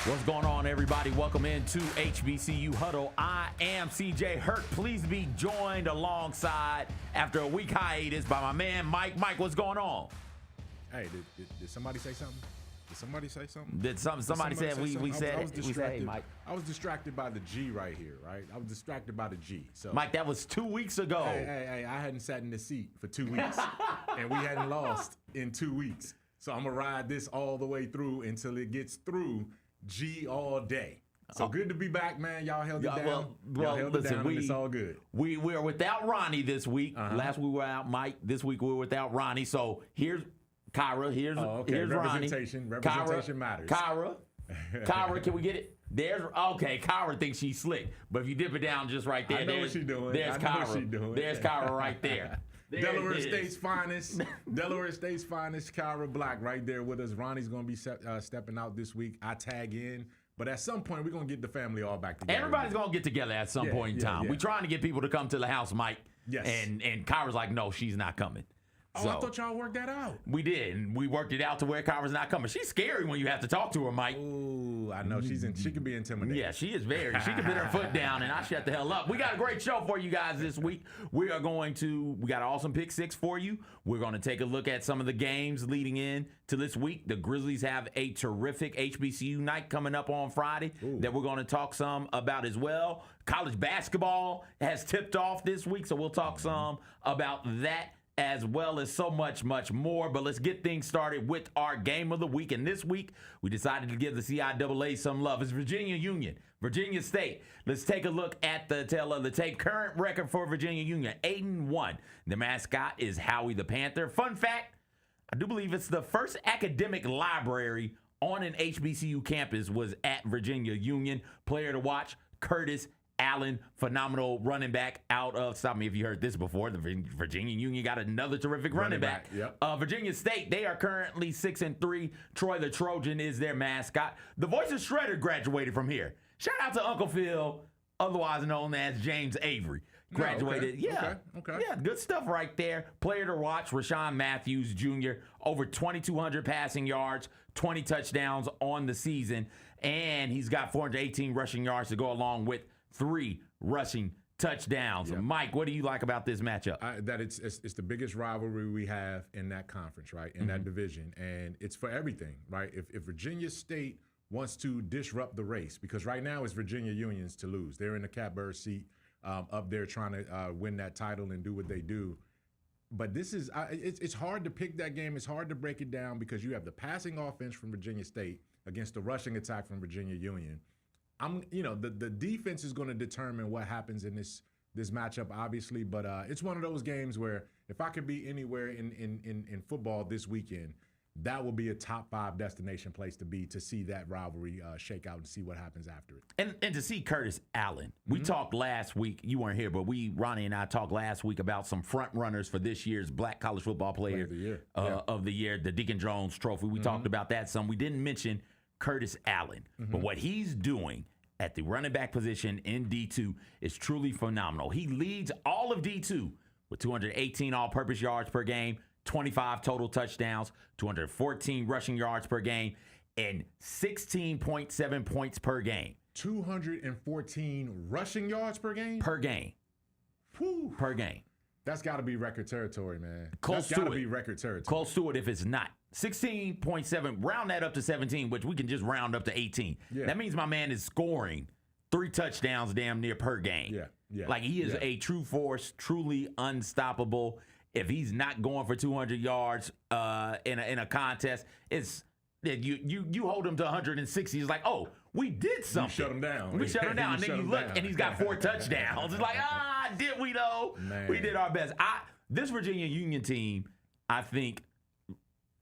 What's going on, everybody? Welcome into HBCU Huddle. I am CJ Hurt. Please be joined alongside, after a week hiatus, by my man Mike. Mike, what's going on? Hey, did somebody say something? Did somebody say something? Did somebody said we said I was distracted. we said, hey, Mike. I was distracted by the G right here, right? I was distracted by the G. So Mike, that was 2 weeks ago. Hey, I hadn't sat in this seat for 2 weeks, and we hadn't lost in 2 weeks. So I'm gonna ride this all the way through until it gets through G all day. So good to be back, man. Y'all held it down. Y'all held it down, and it's all good. We are without Ronnie this week. Last week we were out Mike. This week we were without Ronnie. So here's Kyra. Here's representation. Ronnie. Representation matters. Kyra, can we get it? Kyra thinks she's slick, but if you dip it down just right there, I know what she's doing. There's Kyra. There's Kyra right there. Delaware State's finest, Kyra Black right there with us. Ronnie's going to be stepping out this week. I tag in. But at some point, we're going to get the family all back together. Everybody's going to get together at some point in time. We're trying to get people to come to the house, Mike. Yes. And Kyra's like, no, she's not coming. Oh, I thought y'all worked that out. We did, and we worked it out to where Kyra's not coming. She's scary when you have to talk to her, Mike. Ooh, I know. She can be intimidating. Yeah, she is very. She can put her foot down, and I shut the hell up. We got a great show for you guys this week. We got an awesome pick six for you. We're going to take a look at some of the games leading in to this week. The Grizzlies have a terrific HBCU night coming up on Friday that we're going to talk some about as well. College basketball has tipped off this week, so we'll talk some about that, as well as so much more. But let's get things started with our game of the week. And this week, we decided to give the CIAA some love. It's Virginia Union, Virginia State. Let's take a look at the tail of the tape. Current record for Virginia Union, 8-1. The mascot is Howie the Panther. Fun fact, I do believe it's the first academic library on an HBCU campus was at Virginia Union. Player to watch, Curtis Allen, phenomenal running back out of, stop me if you heard this before, the Virginia Union got another terrific running back. Yep. Virginia State, they are currently 6-3. Troy the Trojan is their mascot. The voice of Shredder graduated from here. Shout out to Uncle Phil, otherwise known as James Avery. Graduated. Okay. Yeah, good stuff right there. Player to watch, Rashawn Matthews Jr., over 2,200 passing yards, 20 touchdowns on the season, and he's got 418 rushing yards to go along with 3 rushing touchdowns. Yep. Mike, what do you like about this matchup? That it's the biggest rivalry we have in that conference, right? In that division. And it's for everything, right? If Virginia State wants to disrupt the race, because right now it's Virginia Union's to lose. They're in the catbird seat up there trying to win that title and do what they do. But this is it's hard to pick that game. It's hard to break it down because you have the passing offense from Virginia State against the rushing attack from Virginia Union. The defense is going to determine what happens in this matchup, obviously. But it's one of those games where if I could be anywhere in football this weekend, that will be a top 5 destination place to be, to see that rivalry shake out and see what happens after it. And to see Curtis Allen. We talked last week, you weren't here, but Ronnie and I talked last week about some front runners for this year's Black College Football Player of the Year, the Deacon Jones Trophy. We talked about that some. We didn't mention Curtis Allen, but what he's doing at the running back position in D2 is truly phenomenal. He leads all of D2 with 218 all-purpose yards per game, 25 total touchdowns, 214 rushing yards per game, and 16.7 points per game. 214 rushing yards per game? Per game. Whew. Per game. That's got to be record territory, man. Close That's got to be record territory. Close to it if it's not. 16.7, round that up to 17, which we can just round up to 18. Yeah. That means my man is scoring 3 touchdowns damn near per game. Yeah. Like he is a true force, truly unstoppable. If he's not going for 200 yards in a contest, it's you hold him to 160. It's like, oh, we did something. We shut him down. We shut him down. And then you look, and he's got 4 touchdowns. It's like, did we though? Man. We did our best. This Virginia Union team, I think,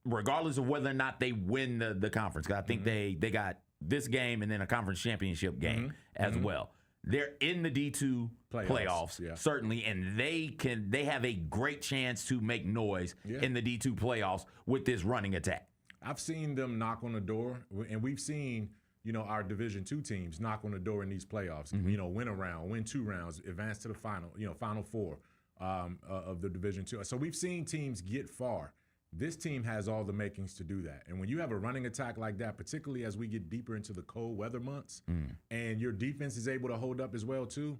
regardless of whether or not they win the conference, because I think they got this game and then a conference championship game as well. They're in the D2 playoffs certainly, and they have a great chance to make noise in the D2 playoffs with this running attack. I've seen them knock on the door, and we've seen our Division II teams knock on the door in these playoffs. Win a round, win 2 rounds, advance to the final, Final Four of the Division II. So we've seen teams get far This team has all the makings to do that. And when you have a running attack like that, particularly as we get deeper into the cold weather months, and your defense is able to hold up as well too,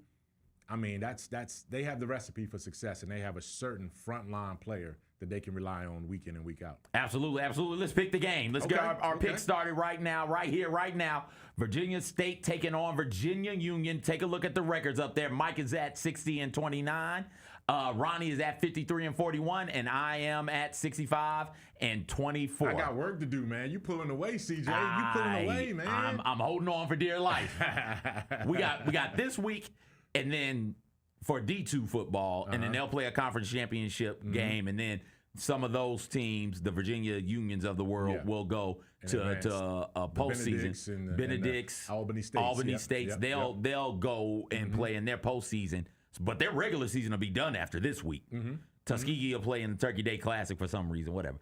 I mean, that's they have the recipe for success, and they have a certain frontline player that they can rely on week in and week out. Absolutely. Let's pick the game. Let's get our pick started right now, right here, right now. Virginia State taking on Virginia Union. Take a look at the records up there. Mike is at 60-29. Ronnie is at 53-41, and I am at 65-24. I got work to do, man. You pulling away, CJ. You pulling away, man. I'm holding on for dear life. we got this week, and then for D2 football, and then they'll play a conference championship game, and then some of those teams, the Virginia Unions of the world, will go to postseason. Benedict's, Albany States. They'll go and play in their postseason, but their regular season will be done after this week. Tuskegee will play in the Turkey Day Classic for some reason, whatever.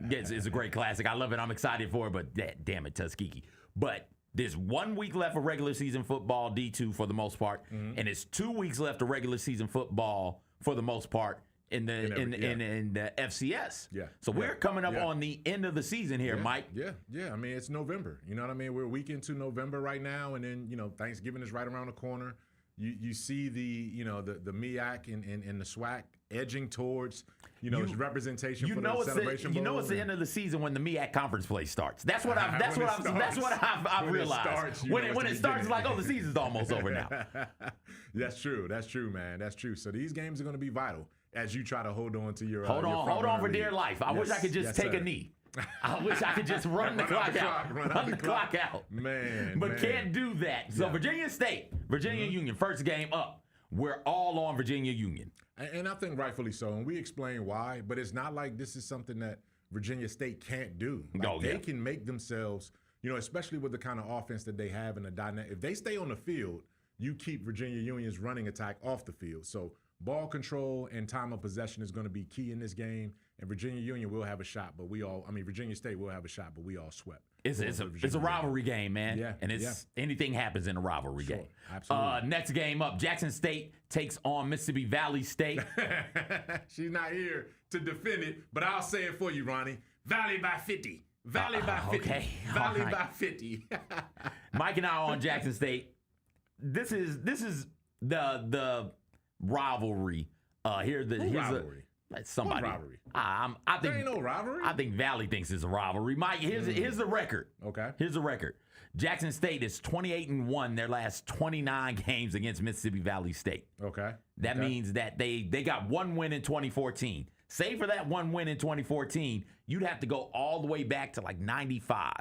It's a great classic. I love it. I'm excited for it, but damn it, Tuskegee. But there's 1 week left of regular season football, D2 for the most part, and it's 2 weeks left of regular season football for the most part in the FCS. So we're coming up on the end of the season here, Mike. I mean, it's November. You know what I mean? We're a week into November right now, and then Thanksgiving is right around the corner. You see the MEAC and the SWAC edging towards its representation for the Celebration Bowl. It's the end of the season when the MEAC conference play starts. That's what I've realized. When it starts, it's like, oh, the season's almost over now. That's true, man. That's true. So these games are going to be vital as you try to hold on to your hold on for dear life. I wish I could just take a knee. I wish I could just run the clock out. Man. But can't do that. So Virginia State, Virginia Union, first game up. We're all on Virginia Union. And I think rightfully so. And we explain why, but it's not like this is something that Virginia State can't do. They can make themselves, especially with the kind of offense that they have in the dynamic. If they stay on the field, you keep Virginia Union's running attack off the field. So ball control and time of possession is going to be key in this game. And Virginia Union will have a shot, but Virginia State will have a shot, but we all swept. It's a rivalry game, man. And anything happens in a rivalry game. Absolutely. Next game up, Jackson State takes on Mississippi Valley State. She's not here to defend it, but I'll say it for you, Ronnie. Valley by 50. Valley by 50. Okay. Valley by 50. Mike and I are on Jackson State. This is the rivalry. Here's rivalry? Somebody. What rivalry? I think there ain't no rivalry. I think Valley thinks it's a rivalry. Mike, here's the record. Okay. Here's the record. Jackson State is 28-1 their last 29 games against Mississippi Valley State. Okay. That means that they got one win in 2014. Say for that one win in 2014, you'd have to go all the way back to like 95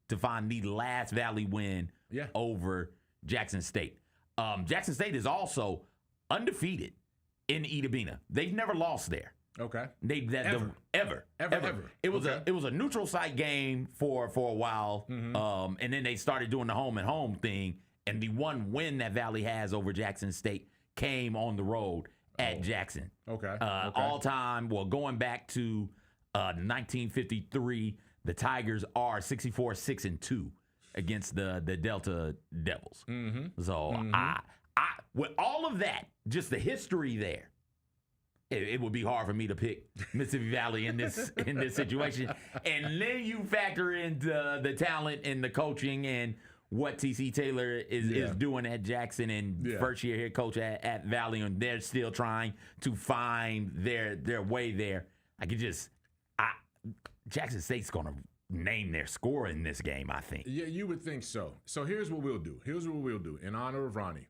to find the last Valley win over Jackson State. Jackson State is also undefeated in Idabena. They've never lost there. Okay. Ever. It was a neutral site game for a while, and then they started doing the home and home thing. And the one win that Valley has over Jackson State came on the road at Jackson. Okay. All time. Well, going back to 1953, the Tigers are 64-6-2 against the Delta Devils. So I with all of that, just the history there. It would be hard for me to pick Mississippi Valley in this situation. And then you factor into the talent and the coaching and what T.C. Taylor is doing at Jackson and first year head coach at Valley, and they're still trying to find their way there. Jackson State's going to name their score in this game, I think. Yeah, you would think so. So here's what we'll do. In honor of Ronnie.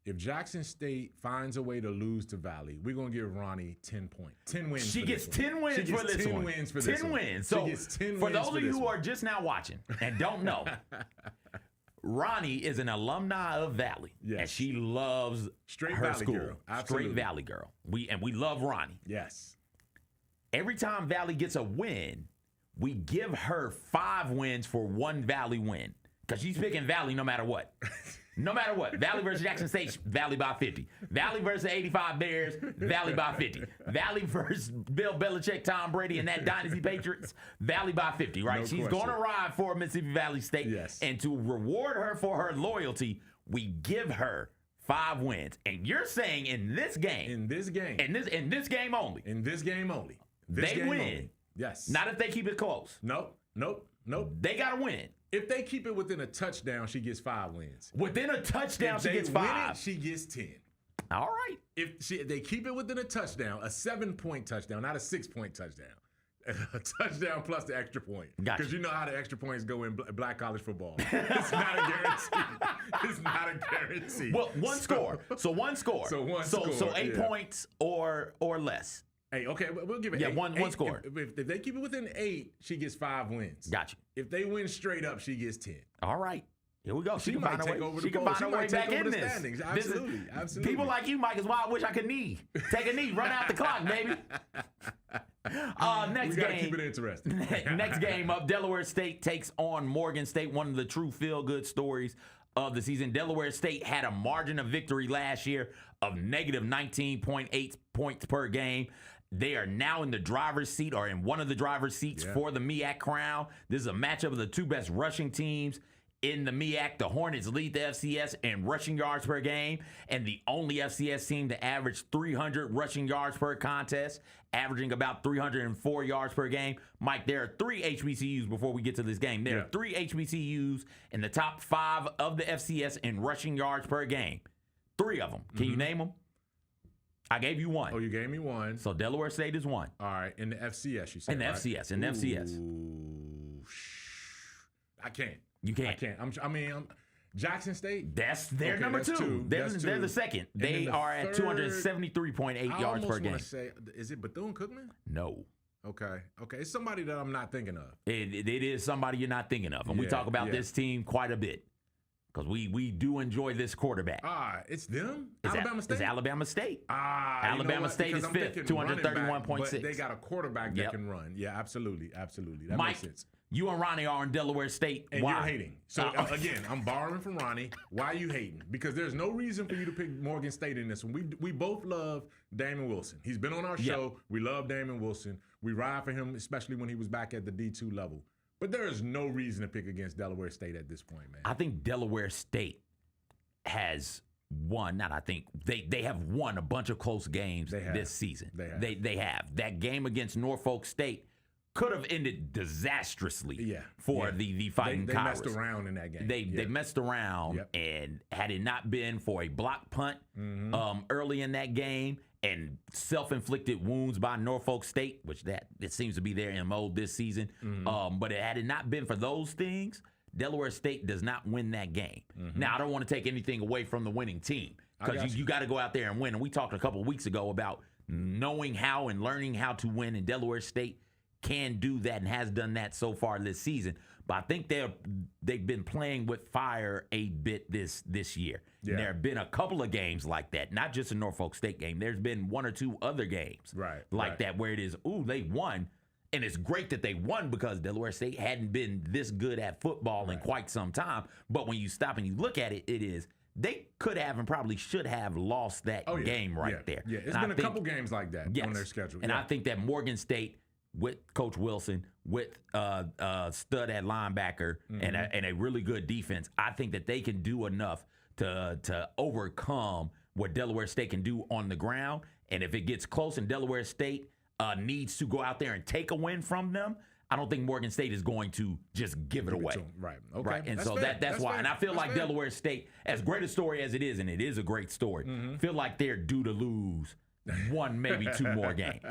If Jackson State finds a way to lose to Valley, we're going to give Ronnie 10 points. 10 wins. She gets 10 wins for this one. 10 wins for this one. 10 wins. So she gets 10 for those of you who are just now watching and don't know, Ronnie is an alumni of Valley. Yes. And she loves Straight her Valley school. girl. Absolutely. Straight Valley girl. We love Ronnie. Yes. Every time Valley gets a win, we give her 5 wins for one Valley win. Because she's picking Valley no matter what. No matter what. Valley versus Jackson State, Valley by 50. Valley versus 85 Bears, Valley by 50. Valley versus Bill Belichick, Tom Brady, and that Dynasty Patriots, Valley by 50, right? No She's going to ride for Mississippi Valley State. Yes. And to reward her for her loyalty, we give her 5 wins. And you're saying in this game. In this game. In this game only. In this game only. This They game win. only. Yes. Not if they keep it close. Nope. They got to win. If they keep it within a touchdown, she gets 5 wins. Within a touchdown, If she they gets win 5. it, she gets 10. All right. If they keep it within a touchdown, a 7-point touchdown, not a 6-point touchdown. A touchdown plus the extra point. Gotcha. Because you know how the extra points go in black college football. It's not a guarantee. It's not a guarantee. Well, one score. So one score. So 8 points or less. Hey, okay, we'll give it 8. One score. If they keep it within 8, she gets 5 wins. Gotcha. If they win straight up, she gets 10. All right. Here we go. She might take over the bowl. She might take over the standings. Absolutely. People like you, Mike, is why I wish I could take a knee, run out the clock, baby. Next we gotta game. keep it interesting. Next game up, Delaware State takes on Morgan State, one of the true feel-good stories of the season. Delaware State had a margin of victory last year of negative 19.8 points per game. They are now in the driver's seat or in one of the driver's seats for the MEAC crown. This is a matchup of the two best rushing teams in the MEAC. The Hornets lead the FCS in rushing yards per game, and the only FCS team to average 300 rushing yards per contest, averaging about 304 yards per game. Mike, there are 3 HBCUs before we get to this game. There are 3 HBCUs in the top 5 of the FCS in rushing yards per game. 3 of them. Can you name them? I gave you 1. Oh, you gave me 1. So Delaware State is 1. All right, in the FCS, you said. In the right? FCS, in the FCS. Ooh, I can't. You can't. I can't. I'm Jackson State. They're number 2. They're the second. They are at 273.8 yards per game. I say, is it Bethune-Cookman? No. Okay. It's somebody that I'm not thinking of. It is somebody you're not thinking of. And we talk about this team quite a bit because we do enjoy this quarterback. It's them? It's Alabama State? It's Alabama State. Alabama State is 5th, 231.6. But they got a quarterback that can run. Yeah, absolutely. That Mike, makes sense. You and Ronnie are in Delaware State. And Why? you're hating. So, again, I'm borrowing from Ronnie. Why are you hating? Because there's no reason for you to pick Morgan State in this one. We both love Damon Wilson. He's been on our show. We love Damon Wilson. We ride for him, especially when he was back at the D2 level. But there is no reason to pick against Delaware State at this point, man. I think Delaware State has won. Not I think. They have won a bunch of close games this season. They have. That game against Norfolk State could have ended disastrously for the Fighting Cowards. They messed around in that game. They messed around, and had it not been for a block punt early in that game and self-inflicted wounds by Norfolk State, which it seems to be their MO this season, but had it not been for those things, Delaware State does not win that game. Now, I don't want to take anything away from the winning team because you got to go out there and win. And we talked a couple of weeks ago about knowing how and learning how to win, and Delaware State can do that and has done that so far this season. But I think they've been playing with fire a bit this year. Yeah. There have been a couple of games like that, not just a Norfolk State game. There's been 1 or 2 other games that where it is, they won. And it's great that they won because Delaware State hadn't been this good at football in quite some time. But when you stop and you look at it, it is they could have and probably should have lost that game there. Yeah, it's been a couple games like that on their schedule. And I think that Morgan State, with Coach Wilson, with stud at linebacker and a really good defense, I think that they can do enough to overcome what Delaware State can do on the ground. And if it gets close and Delaware State needs to go out there and take a win from them, I don't think Morgan State is going to just give it away. Right. Okay. Right. And that's so fair. that's why. Fair. And I feel that's like fair. Delaware State, as great a story as it is, and it is a great story, feel like they're due to lose 1, maybe 2 more games.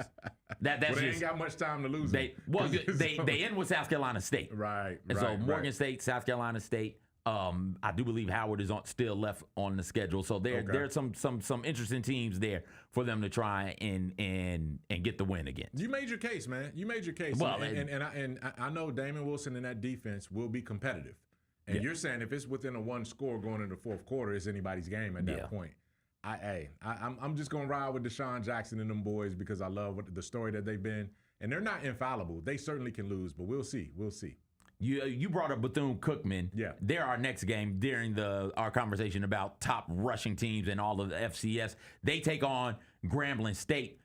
That's they ain't got much time to lose. They end with South Carolina State. Right. And so Morgan State, South Carolina State. I do believe Howard is still left on the schedule. So there's some interesting teams there for them to try and get the win against. You made your case, man. You made your case. Well, and I know Damon Wilson and that defense will be competitive. And you're saying if it's within a 1 score going into the 4th quarter, it's anybody's game at that point. I'm just gonna ride with Deshaun Jackson and them boys because I love the story that they've been, and they're not infallible. They certainly can lose, but we'll see. You brought up Bethune-Cookman. Yeah. They're our next game during our conversation about top rushing teams and all of the FCS. They take on Grambling State.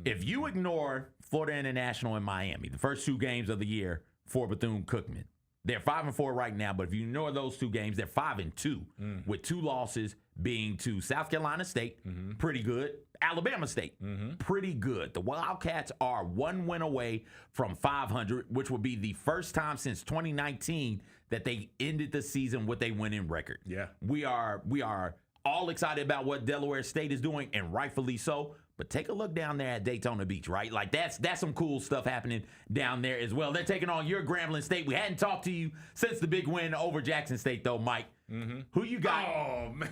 If you ignore Florida International and Miami, the first 2 games of the year for Bethune-Cookman, They're 5-4 right now, but if you ignore those two games, they're 5-2 with 2 losses being to South Carolina State, pretty good. Alabama State, pretty good. The Wildcats are 1 win away from 500, which will be the first time since 2019 that they ended the season with a winning record. Yeah. We are all excited about what Delaware State is doing, and rightfully so. But take a look down there at Daytona Beach, right? Like that's some cool stuff happening down there as well. They're taking on your Grambling State. We hadn't talked to you since the big win over Jackson State, though, Mike. Who you got? Oh, man.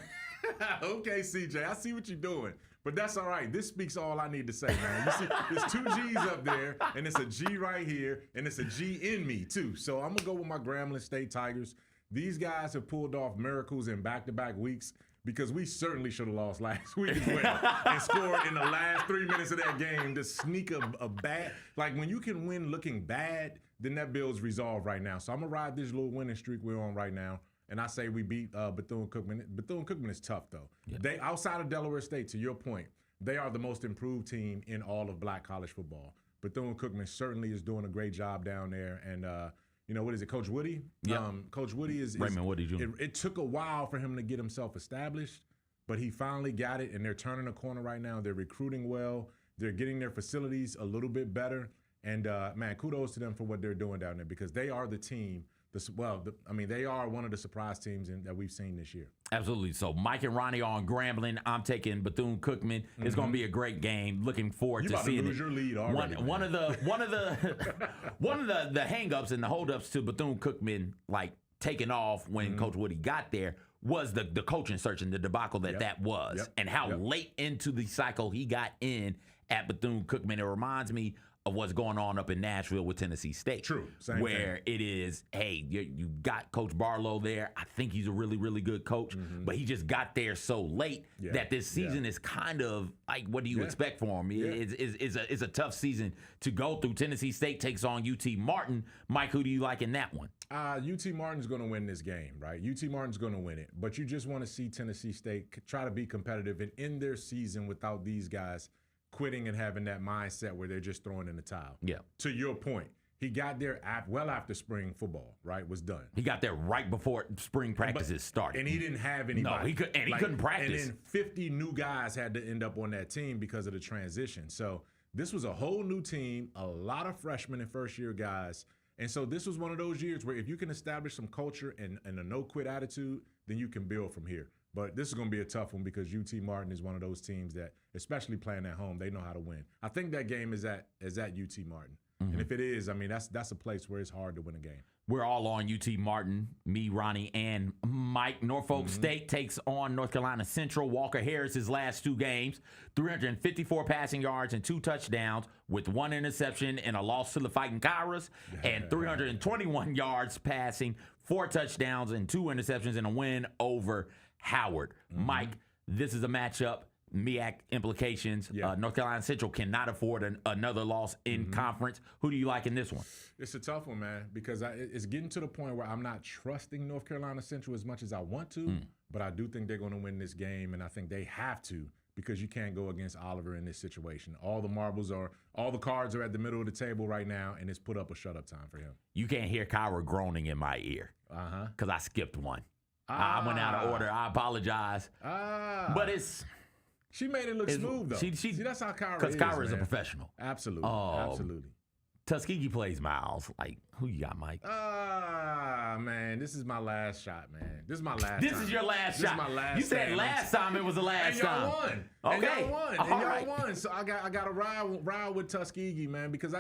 Okay, CJ, I see what you're doing. But that's all right. This speaks all I need to say, man. You see, there's 2 G's up there, and it's a G right here, and it's a G in me, too. So I'm going to go with my Grambling State Tigers. These guys have pulled off miracles in back-to-back weeks because we certainly should have lost last week as well and scored in the last 3 minutes of that game to sneak a bad. Like, when you can win looking bad, then that builds resolve right now. So I'm going to ride this little winning streak we're on right now. And I say we beat Bethune-Cookman. Bethune-Cookman is tough, though. Yeah. They, outside of Delaware State, to your point, they are the most improved team in all of black college football. Bethune-Cookman certainly is doing a great job down there. And, what is it, Coach Woody? Yeah. Coach Woody is Raymond Woody Jr. It took a while for him to get himself established, but he finally got it, and they're turning a corner right now. They're recruiting well. They're getting their facilities a little bit better. And, man, kudos to them for what they're doing down there because they are the team. They are one of the surprise teams that we've seen this year. Absolutely. So Mike and Ronnie are on Grambling. I'm taking Bethune-Cookman. It's going to be a great game. Looking forward to seeing it. Your lead already. One of the hang-ups and the hold-ups to Bethune-Cookman, like taking off when Coach Woody got there, was the coaching search and the debacle that was, and how late into the cycle he got in at Bethune-Cookman. It reminds me of what's going on up in Nashville with Tennessee State. True. Same where thing. It is, hey, you got Coach Barlow there. I think he's a really, really good coach, but he just got there so late that this season is kind of like, what do you expect for him? It's a tough season to go through. Tennessee State takes on UT Martin. Mike, who do you like in that one? UT Martin's going to win this game, right? UT Martin's going to win it. But you just want to see Tennessee State try to be competitive and end their season without these guys quitting and having that mindset where they're just throwing in the towel. Yeah. To your point, he got there well after spring football, right, was done. He got there right before spring practices started. And he didn't have anybody. No, he couldn't practice. And then 50 new guys had to end up on that team because of the transition. So this was a whole new team, a lot of freshmen and first-year guys. And so this was one of those years where if you can establish some culture and a no-quit attitude, then you can build from here. But this is going to be a tough one because UT Martin is one of those teams that, especially playing at home, they know how to win. I think that game is at UT Martin. And if it is, I mean, that's a place where it's hard to win a game. We're all on UT Martin, me, Ronnie, and Mike. Norfolk State takes on North Carolina Central. Walker Harris's last 2 games, 354 passing yards and 2 touchdowns with 1 interception and a loss to the Fighting Kyras, and 321 yards passing, 4 touchdowns and 2 interceptions and a win over Howard. Mike, this is a matchup. MEAC implications. North Carolina Central cannot afford another loss in conference. Who do you like in this one? It's a tough one, man, because it's getting to the point where I'm not trusting North Carolina Central as much as I want to, but I do think they're going to win this game, and I think they have to because you can't go against Oliver in this situation. All the cards are at the middle of the table right now, and it's put up a shut-up time for him. You can't hear Kyra groaning in my ear because I skipped one. I went out of order. I apologize. But she made it look smooth, though. See, that's how Kyra is, because Kyra is a professional. Absolutely. Absolutely. Tuskegee plays Miles. Like, who you got, Mike? Man, this is my last shot, man. This is my last This time. is your last shot. This is my last You said time. last time it was the last time. And y'all won. Okay. And y'all won. So I got to ride with Tuskegee, man, because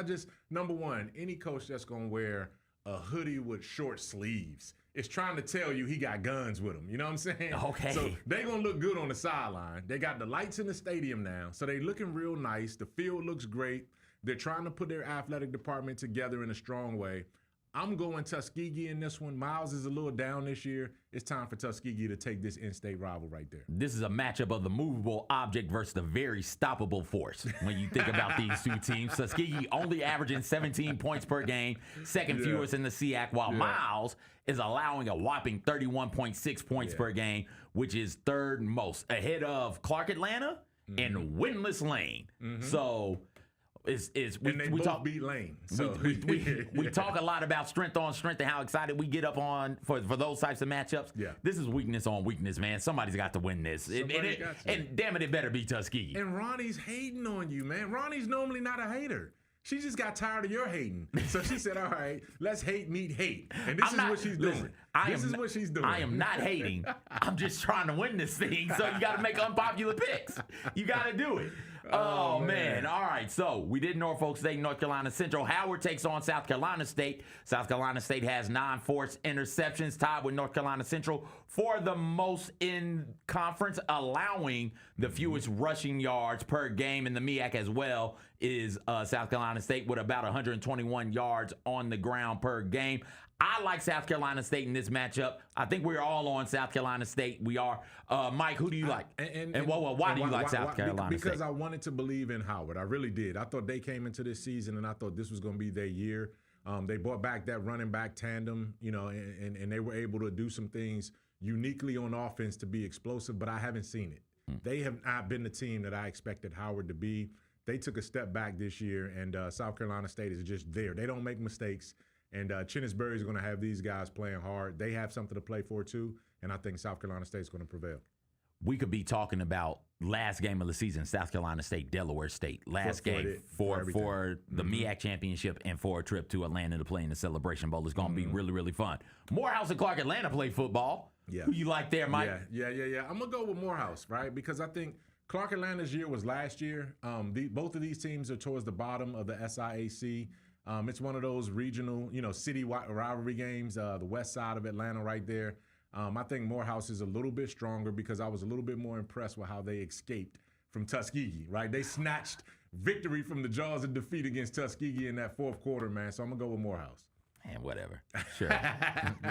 number one, any coach that's going to wear a hoodie with short sleeves is trying to tell you he got guns with him. You know what I'm saying? Okay. So they going to look good on the sideline. They got the lights in the stadium now, so they looking real nice. The field looks great. They're trying to put their athletic department together in a strong way. I'm going Tuskegee in this one. Miles is a little down this year. It's time for Tuskegee to take this in-state rival right there. This is a matchup of the movable object versus the very stoppable force. When you think about these two teams, Tuskegee only averaging 17 points per game, second fewest in the SEAC, while Miles is allowing a whopping 31.6 points per game, which is third most, ahead of Clark Atlanta and Winless Lane. So we both beat Lane. So we talk a lot about strength on strength and how excited we get up on for those types of matchups. Yeah. This is weakness on weakness, man. Somebody's got to win this. And damn it better be Tuskegee. And Ronnie's hating on you, man. Ronnie's normally not a hater. She just got tired of your hating. So she said, all right, let's meet hate. And this is what she's doing. This is what she's doing. I am not hating. I'm just trying to win this thing. So you got to make unpopular picks. You got to do it. Oh, man. All right. So we did Norfolk State, North Carolina Central. Howard takes on South Carolina State. South Carolina State has 9 forced interceptions, tied with North Carolina Central for the most in conference, allowing the fewest rushing yards per game in the MEAC as well is South Carolina State with about 121 yards on the ground per game. I like South Carolina State in this matchup. I think we're all on South Carolina State. We are. Mike, who do you like? Why do you like South Carolina State? Because I wanted to believe in Howard. I really did. I thought they came into this season, and I thought this was going to be their year. They brought back that running back tandem, and they were able to do some things uniquely on offense to be explosive, but I haven't seen it. They have not been the team that I expected Howard to be. They took a step back this year, and South Carolina State is just there. They don't make mistakes. And Chinnisbury is going to have these guys playing hard. They have something to play for, too, and I think South Carolina State is going to prevail. We could be talking about last game of the season, South Carolina State, Delaware State. Last game for the MEAC championship and for a trip to Atlanta to play in the Celebration Bowl. It's going to be really, really fun. Morehouse and Clark Atlanta play football. Yeah. Who you like there, Mike? Yeah. I'm going to go with Morehouse, right, because I think Clark Atlanta's year was last year. Both of these teams are towards the bottom of the SIAC. It's one of those regional, city rivalry games, the west side of Atlanta right there. I think Morehouse is a little bit stronger because I was a little bit more impressed with how they escaped from Tuskegee, right? They snatched victory from the jaws of defeat against Tuskegee in that fourth quarter, man. So I'm going to go with Morehouse. Man, whatever. Sure.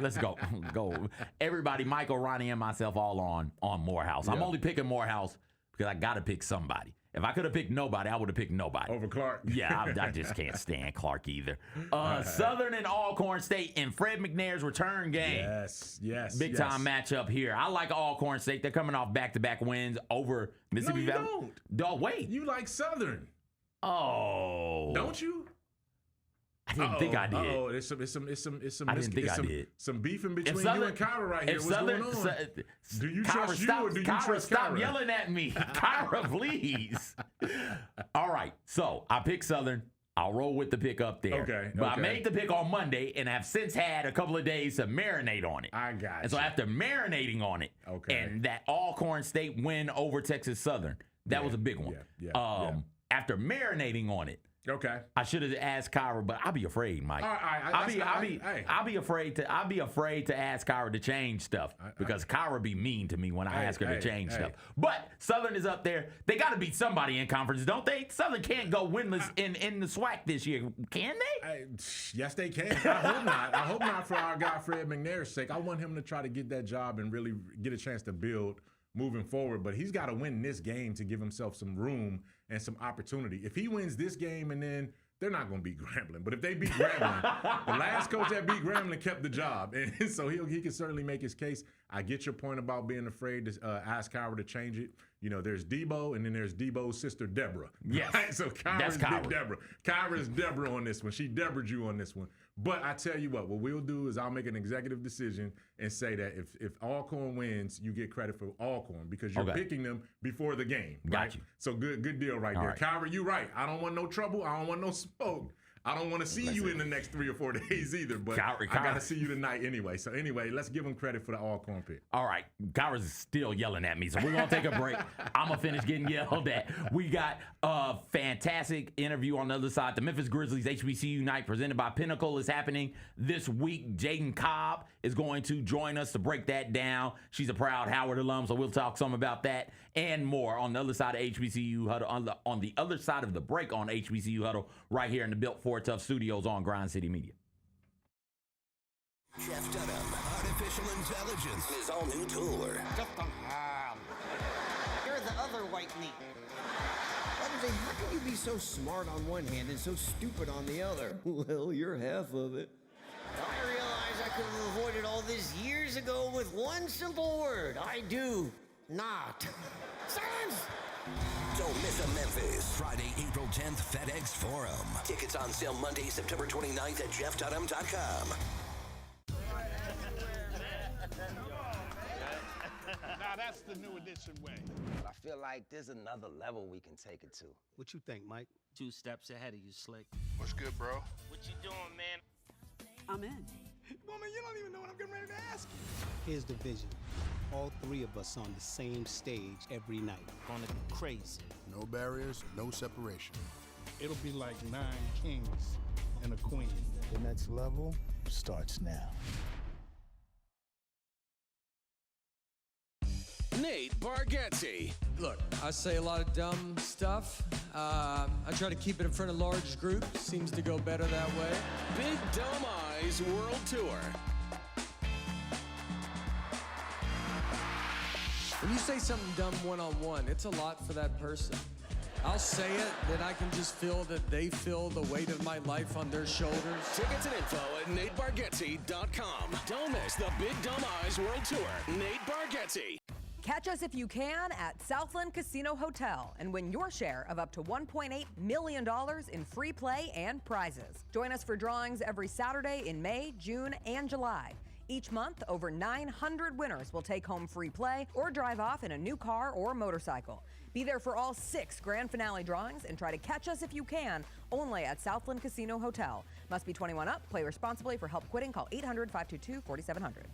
Let's go. Everybody, Michael, Ronnie, and myself all on Morehouse. Yeah. I'm only picking Morehouse because I got to pick somebody. If I could have picked nobody, I would have picked nobody. Over Clark? Yeah, I just can't stand Clark either. Southern and Alcorn State in Fred McNair's return game. Yes. Big time matchup here. I like Alcorn State. They're coming off back-to-back wins over Mississippi Valley. No, you don't. Wait. You like Southern. Oh. Don't you? I didn't think I did. Oh, it's some. I didn't think I did. Some beefing between you and Kyra right here. What's going on? Do you trust you or do you trust Kyra? Stop yelling at me. Kyra, please. All right. So I picked Southern. I'll roll with the pick up there. Okay. But I made the pick on Monday and have since had a couple of days to marinate on it. I got you. And so after marinating on it, and that Alcorn State win over Texas Southern, that was a big one. After marinating on it, I should have asked Kyra, but I'll be afraid, Mike. I'll be afraid to ask Kyra to change stuff because Kyra be mean to me when I ask her to change stuff. But Southern is up there. They got to beat somebody in conference, don't they? Southern can't go winless in the SWAC this year, can they? Yes, they can. I hope not. I hope not for our guy Fred McNair's sake. I want him to try to get that job and really get a chance to build moving forward, but he's got to win this game to give himself some room and some opportunity. If he wins this game and then they're not going to beat Grambling, but if they beat Grambling, the last coach that beat Grambling kept the job, and so he can certainly make his case. I get your point about being afraid to ask Kyra to change it. There's Debo, and then there's Debo's sister, Deborah. Yes. Right? So Kyra's big Deborah. Kyra's Deborah on this one. She Deborah'd you on this one. But I tell you what we'll do is I'll make an executive decision and say that if Alcorn wins, you get credit for Alcorn because you're picking them before the game. Right? Got you. So good deal right there. Right. Kyra, you're right. I don't want no trouble. I don't want no smoke. I don't want to see you in the next 3 or 4 days either, but I got to see you tonight anyway. So anyway, let's give him credit for the Alcorn pick. All right. Kyra's still yelling at me, so we're going to take a break. I'm going to finish getting yelled at. We got a fantastic interview on the other side. The Memphis Grizzlies HBCU night presented by Pinnacle is happening this week. Jadyn Cobb is going to join us to break that down. She's a proud Howard alum, so we'll talk some about that and more on the other side of HBCU Huddle, on the other side of the break on HBCU Huddle, right here in the Built Ford Tough Studios on Grind City Media. Jeff Dunham, Artificial Intelligence, his all-new tour. You're the other white meat. How can you be so smart on one hand and so stupid on the other? Well, you're half of it. I realize I could have avoided all this years ago with one simple word. I do not. Silence! Don't miss a Memphis. Friday, April 10th, FedEx Forum. Tickets on sale Monday, September 29th at jefftudham.com. Now that's the new edition way. I feel like there's another level we can take it to. What you think, Mike? 2 steps ahead of you, Slick. What's good, bro? What you doing, man? I'm in. Woman, you don't even know what I'm getting ready to ask you. Here's the vision. All 3 of us on the same stage every night. Gonna be crazy. No barriers, no separation. It'll be like 9 kings and a queen. The next level starts now. Nate Bargatze. Look, I say a lot of dumb stuff. I try to keep it in front of large groups. Seems to go better that way. Big Dumb Eyes World Tour. When you say something dumb one-on-one, it's a lot for that person. I'll say it, then I can just feel that they feel the weight of my life on their shoulders. Tickets and info at NateBargatze.com. Don't miss the Big Dumb Eyes World Tour. Nate Bargatze. Catch us if you can at Southland Casino Hotel and win your share of up to $1.8 million in free play and prizes. Join us for drawings every Saturday in May, June, and July. Each month, over 900 winners will take home free play or drive off in a new car or motorcycle. Be there for all 6 grand finale drawings and try to catch us if you can, only at Southland Casino Hotel. Must be 21 up. Play responsibly. For help quitting, call 800-522-4700.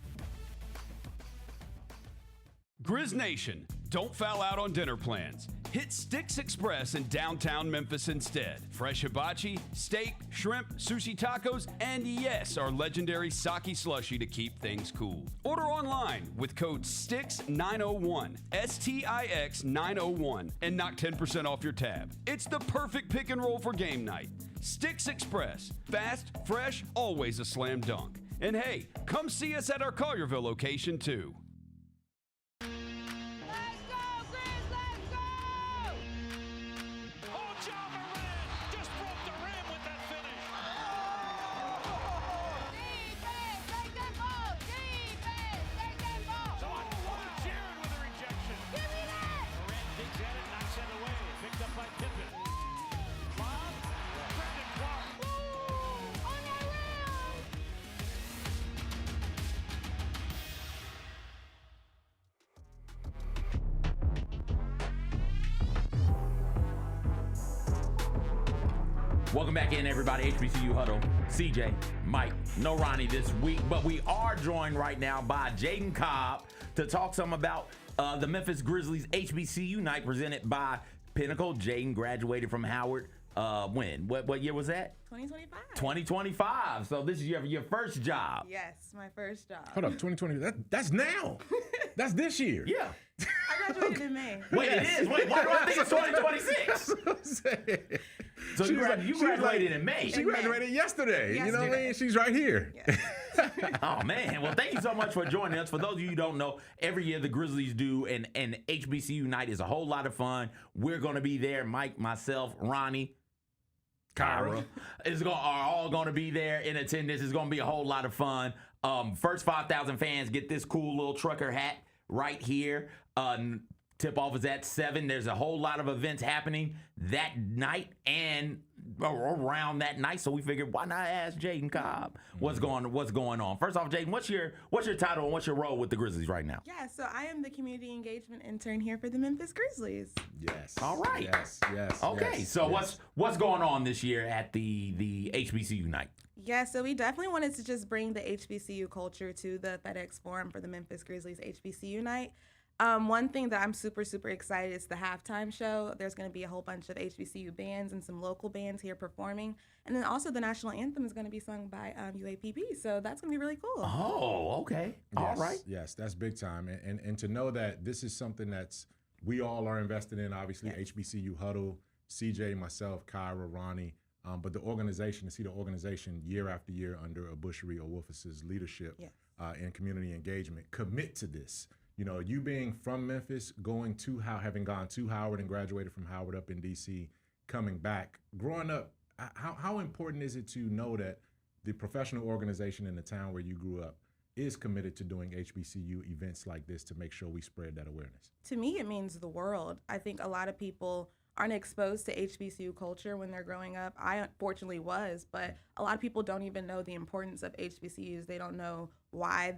Grizz Nation, don't foul out on dinner plans. Hit Sticks Express in downtown Memphis instead. Fresh hibachi, steak, shrimp, sushi tacos, and yes, our legendary sake slushy to keep things cool. Order online with code STIX901, STIX901, and knock 10% off your tab. It's the perfect pick and roll for game night. Sticks Express, fast, fresh, always a slam dunk. And hey, come see us at our Collierville location too. Welcome back in, everybody. HBCU Huddle. CJ, Mike, no Ronnie this week, but we are joined right now by Jadyn Cobb to talk some about the Memphis Grizzlies HBCU night presented by Pinnacle. Jadyn graduated from Howard. When? What year was that? 2025. 2025. So this is your first job. Yes, my first job. Hold up, 2020. That's now. That's this year. Yeah. I graduated in May. Wait, it is. Wait, why do I think it's 2026? That's what I'm saying. So you graduated in May. She graduated yesterday. You know what I mean? She's right here. Yes. Oh, man. Well, thank you so much for joining us. For those of you who don't know, every year the Grizzlies do an HBCU night. Is a whole lot of fun. We're going to be there. Mike, myself, Ronnie, Kyra are all going to be there in attendance. It's going to be a whole lot of fun. First 5,000 fans get this cool little trucker hat right here. Tip-off is at 7. There's a whole lot of events happening that night and around that night. So we figured, why not ask Jadyn Cobb what's going on? First off, Jadyn, what's your title and what's your role with the Grizzlies right now? Yeah, so I am the community engagement intern here for the Memphis Grizzlies. Yes. All right. Yes. Okay. Yes, so yes. what's going on this year at the HBCU night? Yeah, so we definitely wanted to just bring the HBCU culture to the FedEx Forum for the Memphis Grizzlies HBCU night. One thing that I'm super, super excited is the halftime show. There's going to be a whole bunch of HBCU bands and some local bands here performing. And then also the national anthem is going to be sung by UAPB. So that's going to be really cool. Oh, okay. All right. Yes, that's big time. And to know that this is something we all are invested in, obviously, HBCU Huddle, CJ, myself, Kyra, Ronnie. But the organization, to see the organization year after year under Abushery Owufis's leadership and community engagement commit to this. You know, you being from Memphis, having gone to Howard and graduated from Howard up in D.C., coming back, growing up, how important is it to know that the professional organization in the town where you grew up is committed to doing HBCU events like this to make sure we spread that awareness? To me, it means the world. I think a lot of people aren't exposed to HBCU culture when they're growing up. I unfortunately was, but a lot of people don't even know the importance of HBCUs. They don't know why,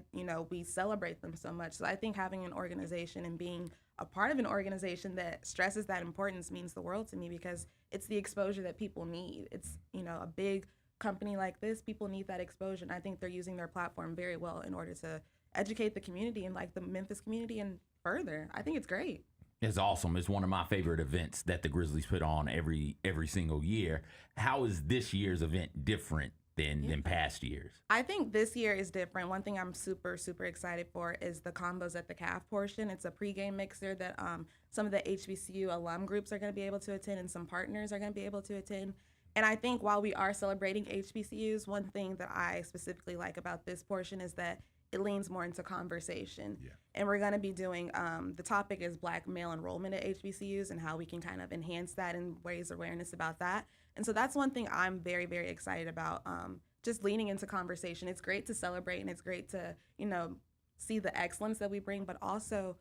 we celebrate them so much. So I think having an organization and being a part of an organization that stresses that importance means the world to me, because it's the exposure that people need. It's, a big company like this, people need that exposure. And I think they're using their platform very well in order to educate the community and like the Memphis community and further. I think it's great. It's awesome. It's one of my favorite events that the Grizzlies put on every single year. How is this year's event different than past years? I think this year is different. One thing I'm super, super excited for is the combos at the calf portion. It's a pregame mixer that some of the HBCU alum groups are going to be able to attend and some partners are going to be able to attend. And I think while we are celebrating HBCUs, one thing that I specifically like about this portion is that it leans more into conversation. Yeah. And we're going to be doing, the topic is Black male enrollment at HBCUs and how we can kind of enhance that and raise awareness about that. And so that's one thing I'm very, very excited about, just leaning into conversation. It's great to celebrate and it's great to, see the excellence that we bring, but also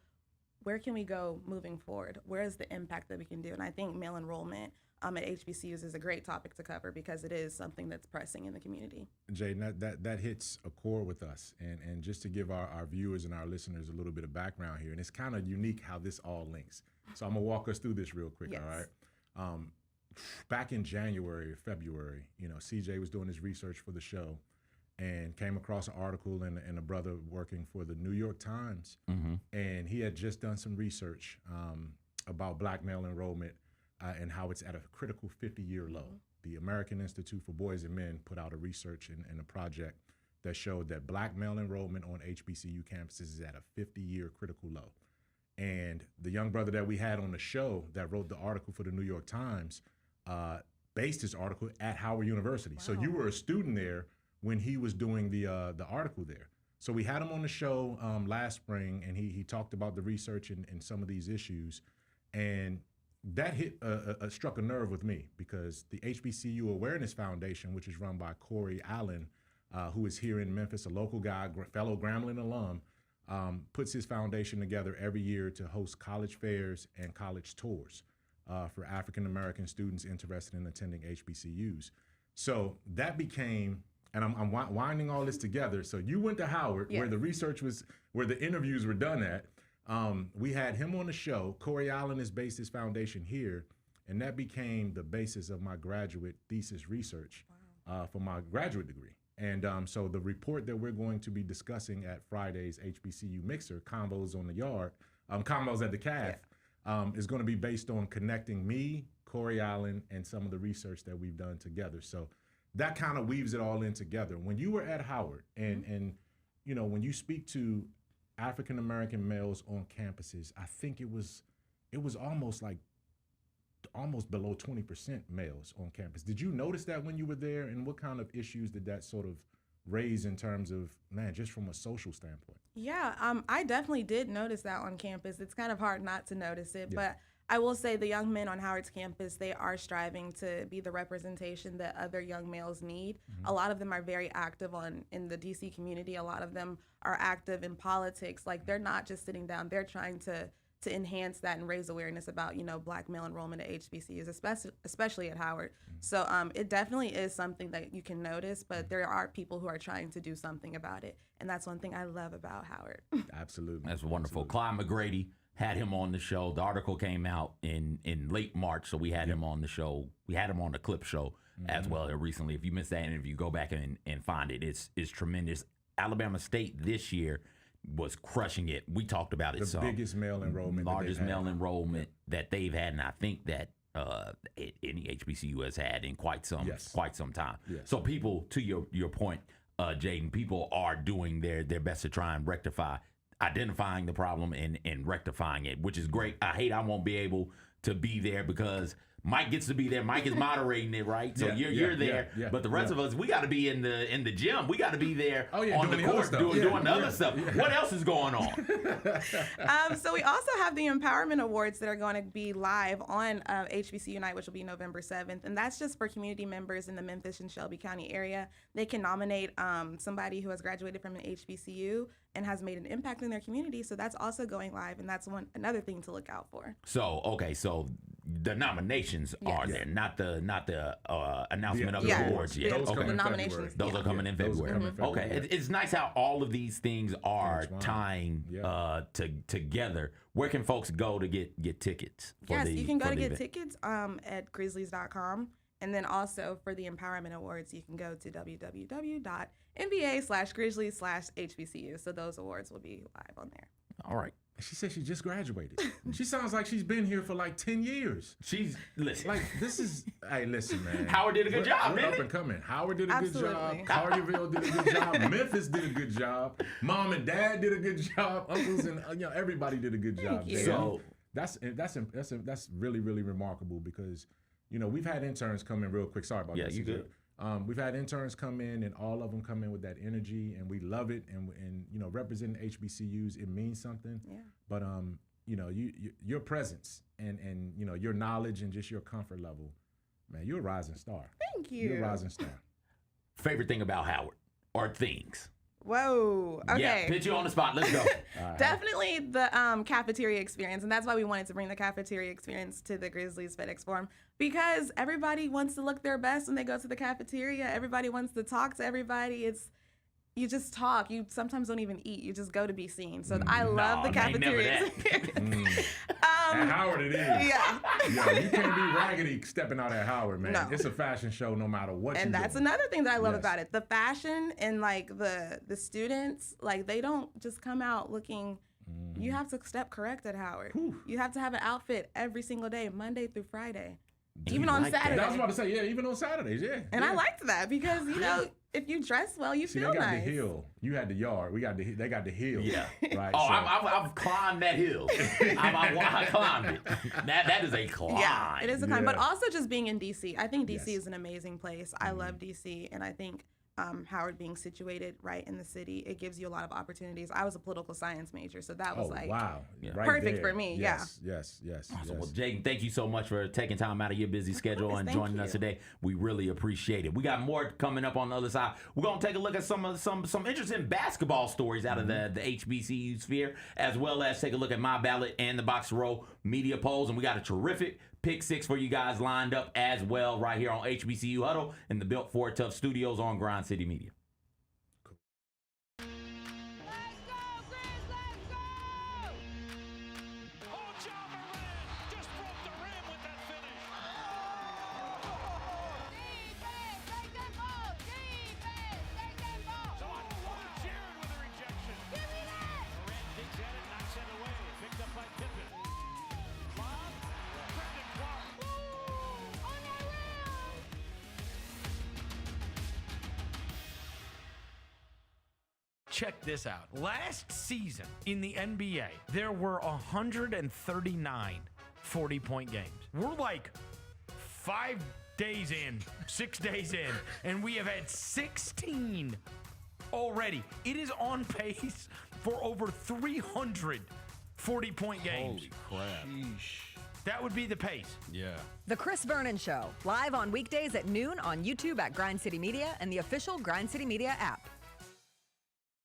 where can we go moving forward? Where is the impact that we can do? And I think male enrollment at HBCUs is a great topic to cover because it is something that's pressing in the community. Jadyn, that hits a core with us. And just to give our viewers and our listeners a little bit of background here, and it's kind of unique how this all links. So I'm going to walk us through this real quick, yes. All right? Back in January or February, CJ was doing his research for the show and came across an article and a brother working for the New York Times. Mm-hmm. And he had just done some research about Black male enrollment and how it's at a critical 50-year low. The American Institute for Boys and Men put out a research and a project that showed that Black male enrollment on HBCU campuses is at a 50-year critical low. And the young brother that we had on the show that wrote the article for the New York Times based his article at Howard University. Wow. So you were a student there when he was doing the article there. So we had him on the show last spring, and he talked about the research and some of these issues. And that struck a nerve with me because the HBCU Awareness Foundation, which is run by Corey Allen, who is here in Memphis, a local guy, fellow Grambling alum, puts his foundation together every year to host college fairs and college tours for African-American students interested in attending HBCUs. So that became, and I'm winding all this together. So you went to Howard, yes, where the research was, where the interviews were done at. We had him on the show. Corey Allen has based his foundation here, and that became the basis of my graduate thesis research for my graduate degree. And so the report that we're going to be discussing at Friday's HBCU Mixer, Combos on the Yard, Combos at the Calf, is going to be based on connecting me, Corey Allen, and some of the research that we've done together. So that kind of weaves it all in together. When you were at Howard, and when you speak to African American males on campuses, I think it was almost below 20% males on campus. Did you notice that when you were there, and what kind of issues did that sort of raise in terms of, just from a social standpoint? Yeah, I definitely did notice that on campus. It's kind of hard not to notice it, but I will say the young men on Howard's campus, they are striving to be the representation that other young males need. Mm-hmm. A lot of them are very active in the DC community. A lot of them are active in politics. Like, they're not just sitting down, they're trying to enhance that and raise awareness about, Black male enrollment at HBCUs, especially at Howard. Mm-hmm. So it definitely is something that you can notice, but there are people who are trying to do something about it. And that's one thing I love about Howard. Absolutely. That's wonderful. Absolutely. Clyde McGrady had him on the show. The article came out in late March, so we had him on the show. We had him on the Clip Show as well recently. If you missed that interview, go back and find it. It's tremendous. Alabama State this year was crushing it. We talked about it. The biggest male enrollment. Largest male enrollment that they've had, and I think that any HBCU has had in quite some time. Yes. So people, to your point, Jadyn, people are doing their best to try and identifying the problem and rectifying it, which is great. I won't be able to be there because Mike gets to be there. Mike is moderating it, right? So you're there. But the rest of us, we got to be in the gym. We got to be there on the court doing other stuff. What else is going on? So we also have the Empowerment Awards that are going to be live on HBCU Night, which will be November 7th. And that's just for community members in the Memphis and Shelby County area. They can nominate somebody who has graduated from an HBCU and has made an impact in their community. So that's also going live, and that's another thing to look out for. So the nominations are there, not the announcement of the awards yet. The nominations. Those are coming in February. Okay, it's nice how all of these things are tying together. Where can folks go to get tickets? You can go to get tickets at Grizzlies.com. And then also for the Empowerment Awards, you can go to www.nba/Grizzlies/HBCU. So those awards will be live on there. All right. She said she just graduated. She sounds like she's been here for like 10 years. Listen. Like, this is, hey, listen, man. Howard did a good job, We're up and coming. Howard did a good job. Collierville did a good job. Memphis did a good job. Mom and Dad did a good job. Uncles and, everybody did a good job. So that's really, really remarkable because, we've had interns come in real quick. Sorry about that. Yeah, you good. We've had interns come in, and all of them come in with that energy, and we love it. And representing HBCUs, it means something. Yeah. But your presence and your knowledge and just your comfort level, man, you're a rising star. Thank you. You're a rising star. Favorite thing about Howard or things? Whoa. Okay. Yeah, put you on the spot. Let's go. Definitely the cafeteria experience. And that's why we wanted to bring the cafeteria experience to the Grizzlies FedEx Forum, because everybody wants to look their best when they go to the cafeteria. Everybody wants to talk to everybody. You just talk. You sometimes don't even eat. You just go to be seen. So I love the cafeteria experience. At Howard it is. Yeah. You can't be raggedy stepping out at Howard, man. No. It's a fashion show no matter what and that's doing. Another thing that I love about it. The fashion and like the students, like they don't just come out looking, you have to step correct at Howard. Whew. You have to have an outfit every single day, Monday through Friday. Even on Saturdays. I was about to say, even on Saturdays, And I liked that because, if you dress well, you feel nice. They got nice. the hill. You had the yard. They got the hill. Yeah. Right. Oh, so. I've climbed that hill. I climbed it. That is a climb. Yeah, it is a climb. But also just being in D.C. I think D.C. is an amazing place. I love D.C. And I think Howard being situated right in the city, it gives you a lot of opportunities. I was a political science major, so that was perfect for me. Yes. Awesome. Well, Jadyn, thank you so much for taking time out of your busy schedule and joining us today. We really appreciate it. We got more coming up on the other side. We're gonna take a look at some interesting basketball stories out of the HBCU sphere, as well as take a look at my ballot and the Box Row media polls, and we got a terrific Pick 6 for you guys lined up as well right here on HBCU Huddle in the Built Ford Tough Studios on Grind City Media. Check this out. Last season in the NBA, there were 139 40-point games. We're like 5 days in, 6 days in, and we have had 16 already. It is on pace for over 300 40-point games. Holy crap. Sheesh. That would be the pace. Yeah. The Chris Vernon Show, live on weekdays at noon on YouTube at Grind City Media and the official Grind City Media app.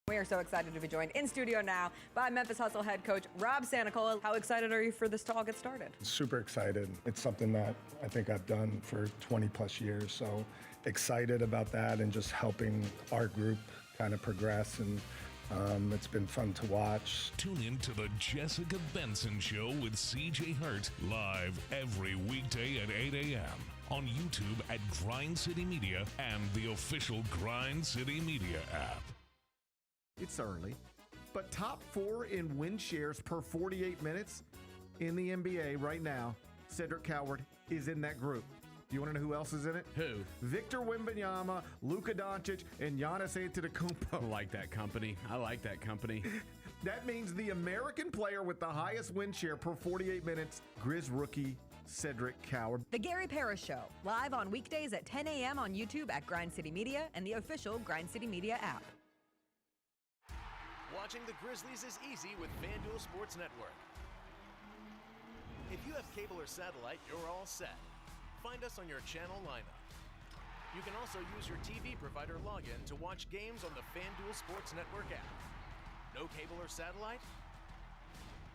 We are so excited to be joined in studio now by Memphis Hustle head coach Rob Santacola. How excited are you for this to all get started? Super excited. It's something that I think I've done for 20 plus years. So excited about that and just helping our group kind of progress. And it's been fun to watch. Tune in to the Jessica Benson Show with CJ Hurt live every weekday at 8 a.m. on YouTube at Grind City Media and the official Grind City Media app. It's early, but top 4 in win shares per 48 minutes in the NBA right now, Cedric Coward is in that group. Do you want to know who else is in it? Who? Victor Wembanyama, Luka Doncic, and Giannis Antetokounmpo. I like that company. That means the American player with the highest win share per 48 minutes, Grizz rookie Cedric Coward. The Gary Parrish Show, live on weekdays at 10 a.m. on YouTube at Grind City Media and the official Grind City Media app. Watching the Grizzlies is easy with FanDuel Sports Network. If you have cable or satellite, you're all set. Find us on your channel lineup. You can also use your TV provider login to watch games on the FanDuel Sports Network app. No cable or satellite?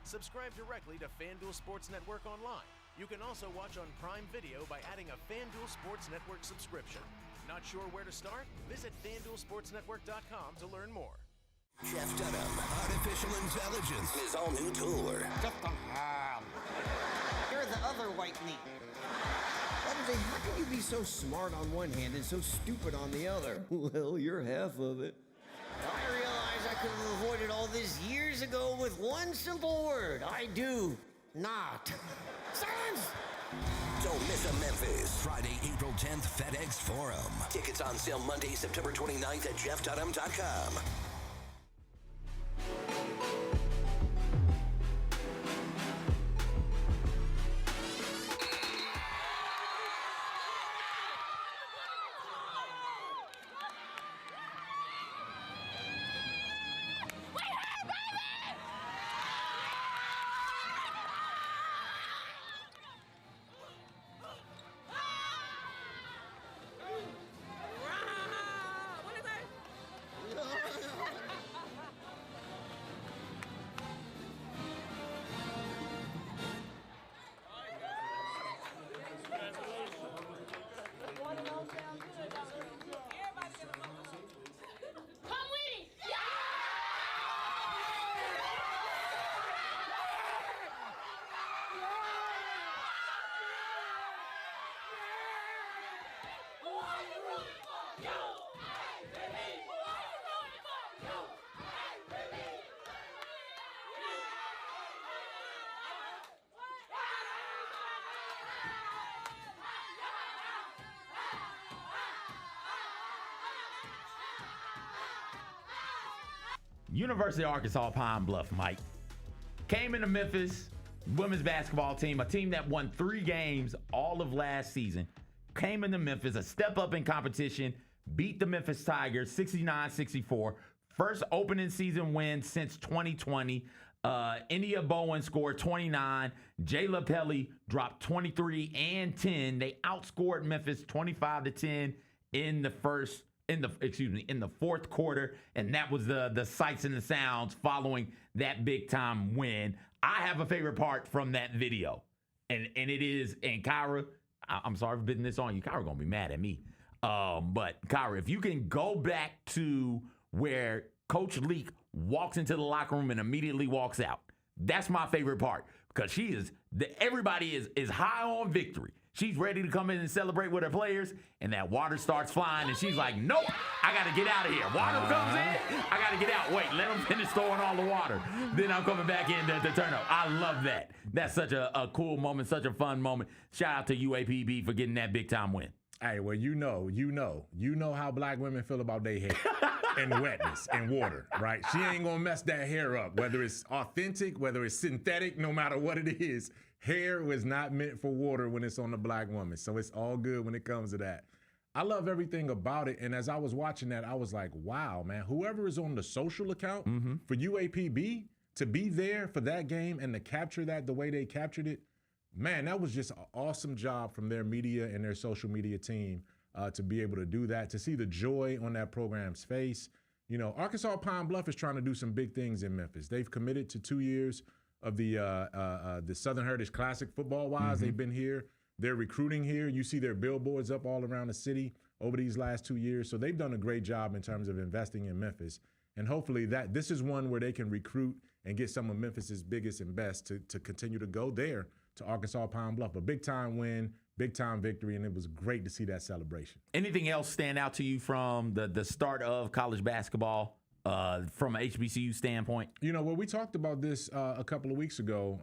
Subscribe directly to FanDuel Sports Network online. You can also watch on Prime Video by adding a FanDuel Sports Network subscription. Not sure where to start? Visit FanDuelSportsNetwork.com to learn more. Jeff Dunham, Artificial Intelligence, his all-new tour. Just a hand. You're the other white meat. LJ, how can you be so smart on one hand and so stupid on the other? Well, you're half of it. I realize I could have avoided all this years ago with one simple word. I do not. Silence! Don't miss a Memphis. Friday, April 10th, FedEx Forum. Tickets on sale Monday, September 29th at JeffDunham.com. University of Arkansas Pine Bluff, Mike, came into Memphis, women's basketball team, a team that won 3 games all of last season, came into Memphis, a step up in competition, beat the Memphis Tigers 69-64, first opening season win since 2020. India Bowen scored 29. Jayla Pelly dropped 23 and 10. They outscored Memphis 25-10 in the fourth quarter, and that was the sights and the sounds following that big time win. I have a favorite part from that video, and it is, and Kyra, I'm sorry for bidding this on you. Kyra gonna be mad at me, but Kyra, if you can go back to where Coach Leak walks into the locker room and immediately walks out, that's my favorite part, because everybody is high on victory. She's ready to come in and celebrate with her players, and that water starts flying, and she's like, nope, I got to get out of here. Water comes in, I got to get out. Wait, let them finish throwing all the water. Then I'm coming back in to turn up. I love that. That's such a cool moment, such a fun moment. Shout out to UAPB for getting that big-time win. Hey, well, you know how black women feel about their hair and wetness and water, right? She ain't going to mess that hair up, whether it's authentic, whether it's synthetic, no matter what it is. Hair was not meant for water when it's on the black woman, so it's all good when it comes to that. I love everything about it, and as I was watching that, I was like, wow, man, whoever is on the social account for UAPB, to be there for that game and to capture that the way they captured it, man, that was just an awesome job from their media and their social media team to be able to do that, to see the joy on that program's face. You know, Arkansas Pine Bluff is trying to do some big things in Memphis. They've committed to 2 years of the Southern Heritage Classic football-wise. They've been here. They're recruiting here. You see their billboards up all around the city over these last 2 years. So they've done a great job in terms of investing in Memphis. And hopefully this is one where they can recruit and get some of Memphis's biggest and best to continue to go there to Arkansas Pine Bluff. A big-time win, big-time victory, and it was great to see that celebration. Anything else stand out to you from the start of college basketball from an HBCU standpoint? You know, well, we talked about this a couple of weeks ago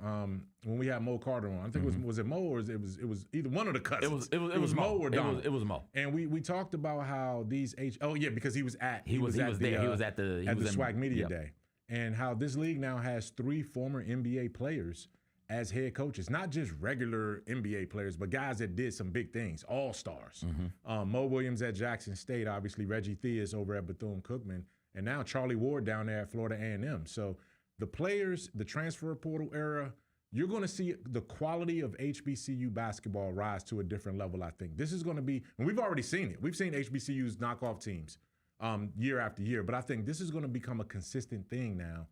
when we had Mo Carter on. I think was it Mo or it was either one of the cousins. It was Mo or Don. It was Mo. And we talked about how these because he was at he was at the SWAC Media Day, and how this league now has 3 former NBA players as head coaches, not just regular NBA players, but guys that did some big things, all-stars. Mo Williams at Jackson State, obviously Reggie Theus over at Bethune-Cookman, and now Charlie Ward down there at Florida A&M. So the players, the transfer portal era, you're going to see the quality of HBCU basketball rise to a different level, I think. This is going to be, and we've already seen it. We've seen HBCUs knock off teams year after year, but I think this is going to become a consistent thing now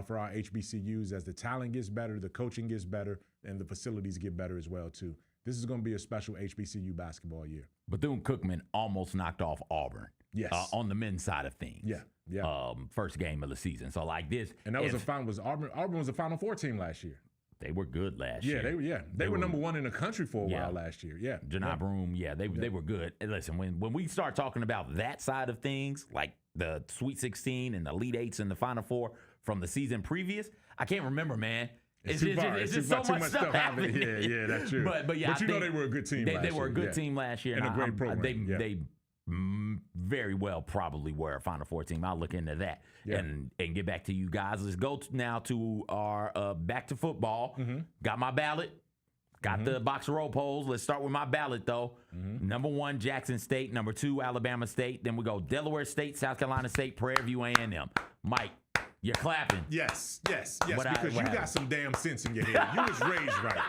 for our HBCUs as the talent gets better, the coaching gets better, and the facilities get better as well, too. This is going to be a special HBCU basketball year. Bethune-Cookman almost knocked off Auburn. Yes. On the men's side of things. Yeah. First game of the season. So like this. And that Auburn was a Final Four team last year. They were good last year. They were number one in the country for a while last year. Yeah. Janai Broom, they were good. And listen, when we start talking about that side of things, like the Sweet 16 and the Elite Eights and the Final Four from the season previous, I can't remember, man. It's just so much stuff happening. Yeah, that's true. But you know they were a good team last year. They were a good team last year. And a great program. They very well probably were a Final Four team. I'll look into that and get back to you guys. Let's go now to our back to football. Got my ballot. Got the box of roll polls. Let's start with my ballot, though. Number 1, Jackson State. Number 2, Alabama State. Then we go Delaware State, South Carolina State, Prairie View A&M. Mike, you're clapping. Yes. Because you got some damn sense in your head. You was raised right.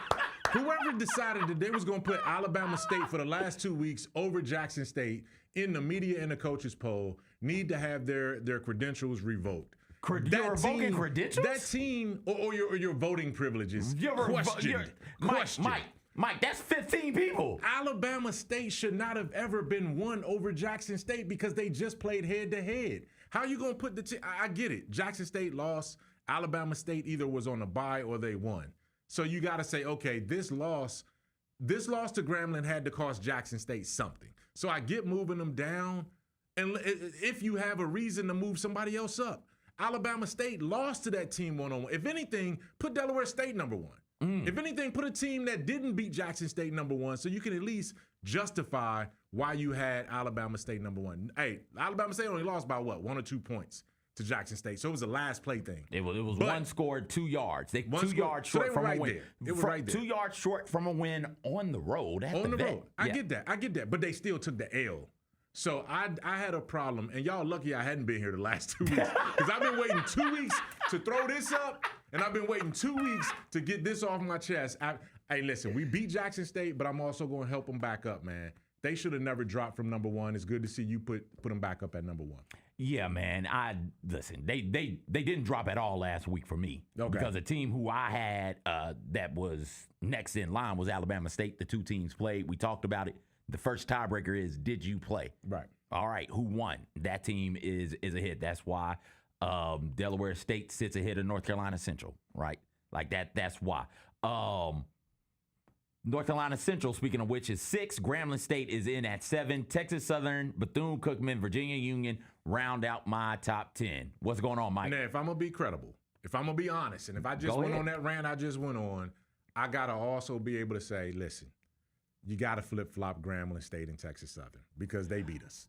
Whoever decided that they was going to put Alabama State for the last 2 weeks over Jackson State in the media and the coaches poll need to have their credentials revoked. You're revoking credentials? That team, or your voting privileges, questioned. Mike, that's 15 people. Alabama State should not have ever been won over Jackson State because they just played head-to-head. How you going to put the team? I get it. Jackson State lost. Alabama State either was on a bye or they won. So you got to say, okay, this loss to Grambling had to cost Jackson State something. So I get moving them down, and if you have a reason to move somebody else up. Alabama State lost to that team one-on-one. If anything, put Delaware State number 1. If anything, put a team that didn't beat Jackson State number 1 so you can at least justify why you had Alabama State number 1. Hey, Alabama State only lost by 1 or 2 points to Jackson State. So it was a last play thing. It was one scored 2 yards. They 2 yards short from a win. It was right there. 2 yards short from a win on the road. On the road. I get that. But they still took the L. So I had a problem, and y'all lucky I hadn't been here the last 2 weeks because I've been waiting 2 weeks to throw this up, and I've been waiting 2 weeks to get this off my chest. Hey, listen, we beat Jackson State, but I'm also going to help them back up, man. They should have never dropped from number 1. It's good to see you put them back up at number 1. Yeah, man. Listen. They didn't drop at all last week for me because the team who I had that was next in line was Alabama State. The 2 teams played. We talked about it. The first tiebreaker is, did you play? Right. All right. Who won? That team is a hit. That's why Delaware State sits ahead of North Carolina Central. Right. Like that. That's why. North Carolina Central, speaking of which, is 6. Grambling State is in at 7. Texas Southern, Bethune-Cookman, Virginia Union round out my top 10. What's going on, Mike? Now, if I'm going to be credible, if I'm going to be honest, and if I just went on that rant I just went on, I got to also be able to say, listen, you got to flip-flop Grambling State and Texas Southern because they beat us.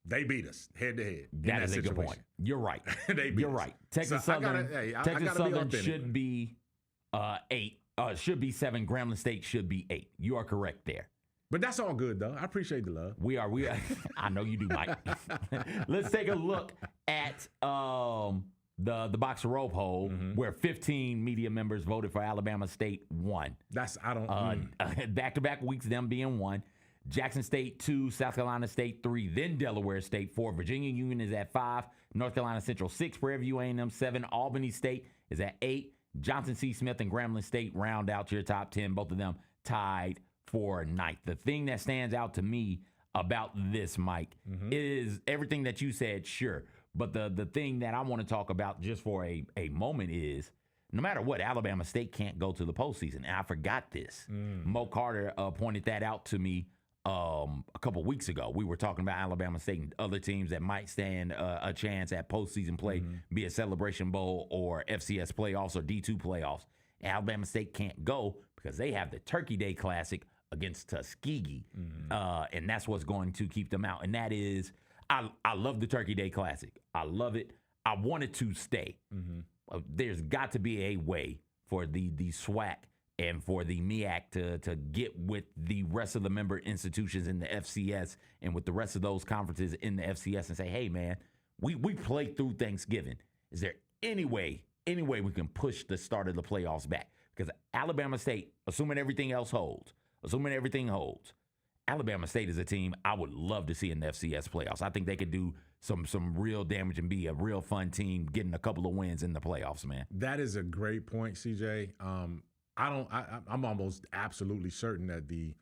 They beat us head-to-head. That is a good point. You're right. You're right. Texas Southern, should be 8. Should be 7. Grambling State should be 8. You are correct there. But that's all good, though. I appreciate the love. We are. I know you do, Mike. Let's take a look at the box of roll poll where 15 media members voted for Alabama State 1. Back-to-back weeks, them being 1. Jackson State 2, South Carolina State 3, then Delaware State 4. Virginia Union is at 5. North Carolina Central 6. Prairie View A&M 7. Albany State is at 8. Johnson C. Smith and Grambling State round out your top 10. Both of them tied for 9th. The thing that stands out to me about this, Mike, is everything that you said, sure. But the thing that I want to talk about just for a moment is no matter what, Alabama State can't go to the postseason. And I forgot this. Mo Carter pointed that out to me a couple weeks ago. We were talking about Alabama State and other teams that might stand a chance at postseason play, be it Celebration Bowl or FCS playoffs or D2 playoffs. Alabama State can't go because they have the Turkey Day Classic against Tuskegee, and that's what's going to keep them out. And that is, I love the Turkey Day Classic. I love it. I want it to stay. There's got to be a way for the SWAC and for the MEAC to get with the rest of the member institutions in the FCS and with the rest of those conferences in the FCS and say, hey, man, we played through Thanksgiving. Is there any way we can push the start of the playoffs back? Because Alabama State, assuming everything holds, Alabama State is a team I would love to see in the FCS playoffs. I think they could do some real damage and be a real fun team getting a couple of wins in the playoffs, man. That is a great point, CJ. I'm almost absolutely certain that the